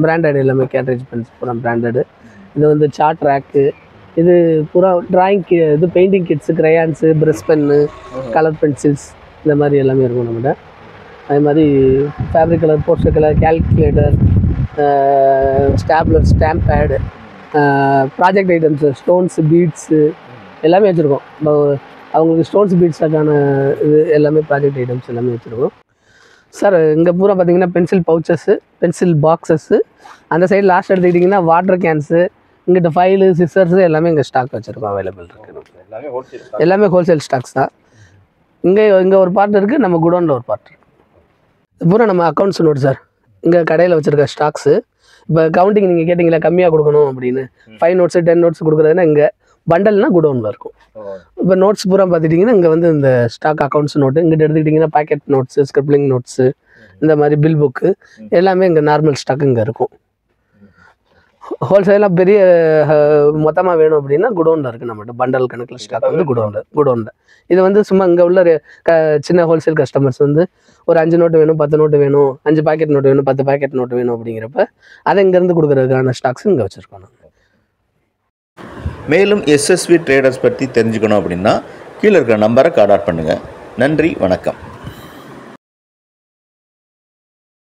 Speaker 1: பிராண்டட் எல்லாமே கேட்ரேஜ் பென்ஸ் பூரா பிராண்டடு. இது வந்து சார்ட் ரேக்கு. இது பூரா ட்ராயிங் இது painting kits, crayons, brush pen, colour pencils இந்த மாதிரி எல்லாமே இருக்கும் நம்மகிட்ட. அதே மாதிரி fabric colour, poster colour, calculator, stapler, stamp pad, project items, stones, beads எல்லாமே வச்சுருக்கோம். அவங்களுக்கு ஸ்டோன்ஸ் பீட்ஸுக்கான இது எல்லாமே ப்ராஜெக்ட் ஐட்டம்ஸ் எல்லாமே வச்சுருக்கோம் சார். இங்கே பூரா பார்த்தீங்கன்னா பென்சில் பவுச்சஸ்ஸு, பென்சில் பாக்ஸஸ்ஸு. அந்த சைடு லாஸ்ட் எடுத்துக்கிட்டிங்கன்னா வாட்டர் கேன்ஸு. இங்கிட்ட ஃபைலு, சிசர்ஸு எல்லாமே இங்கே ஸ்டாக் வச்சுருக்கோம். அவைலபிள் இருக்குது. எல்லாமே ஹோல்சேல் ஸ்டாக்ஸ் தான். இங்கே ஒரு பார்ட் இருக்குது, நம்ம குடோனில் ஒரு பார்ட் இருக்குது. பூரா நம்ம அக்கௌண்ட்ஸ் நோட் சார். இங்கே கடையில் வச்சுருக்க ஸ்டாக்ஸு. இப்போ கவுண்டிங் நீங்கள் கேட்டிங்களா கம்மியாக கொடுக்கணும் அப்படின்னு. 5 நோட்ஸு 10 நோட்ஸ் கொடுக்குறதுனா இங்கே, பண்டல்னால் குடோனில் இருக்கும். இப்போ நோட்ஸ் பூரா பார்த்துட்டிங்கன்னா இங்கே வந்து இந்த ஸ்டாக் அக்கௌண்ட்ஸ் நோட்டு. இங்கிட்ட எடுத்துக்கிட்டிங்கன்னா பேக்கெட் நோட்ஸு, ஸ்கிரிப்லிங் நோட்ஸு, இந்த மாதிரி பில் புக்கு எல்லாமே இங்கே நார்மல் ஸ்டாக் இங்கே இருக்கும். ஹோல்சேலாக பெரிய மொத்தமாக வேணும் அப்படின்னா குடோனில் இருக்குது நம்மகிட்ட. பண்டல் கணக்கில் ஸ்டாக் வந்து குடோனில். இது வந்து சும்மா இங்கே உள்ள சின்ன ஹோல்சேல் கஸ்டமர்ஸ் வந்து ஒரு 5 நோட்டு வேணும், 10 நோட்டு வேணும், 5 பாக்கெட் நோட்டு வேணும், 10 பாக்கெட் நோட்டு வேணும் அப்படிங்கிறப்ப அதை இங்கேருந்து கொடுக்குறதுக்கான ஸ்டாக்ஸ் இங்கே வச்சுருக்கோம்.
Speaker 2: மேலும் எஸ்எஸ்வி ட்ரேடர்ஸ் பற்றி தெரிஞ்சுக்கணும் அப்படின்னா கீழே இருக்கிற நம்பரை கான்டாக்ட் பண்ணுங்கள். நன்றி, வணக்கம்.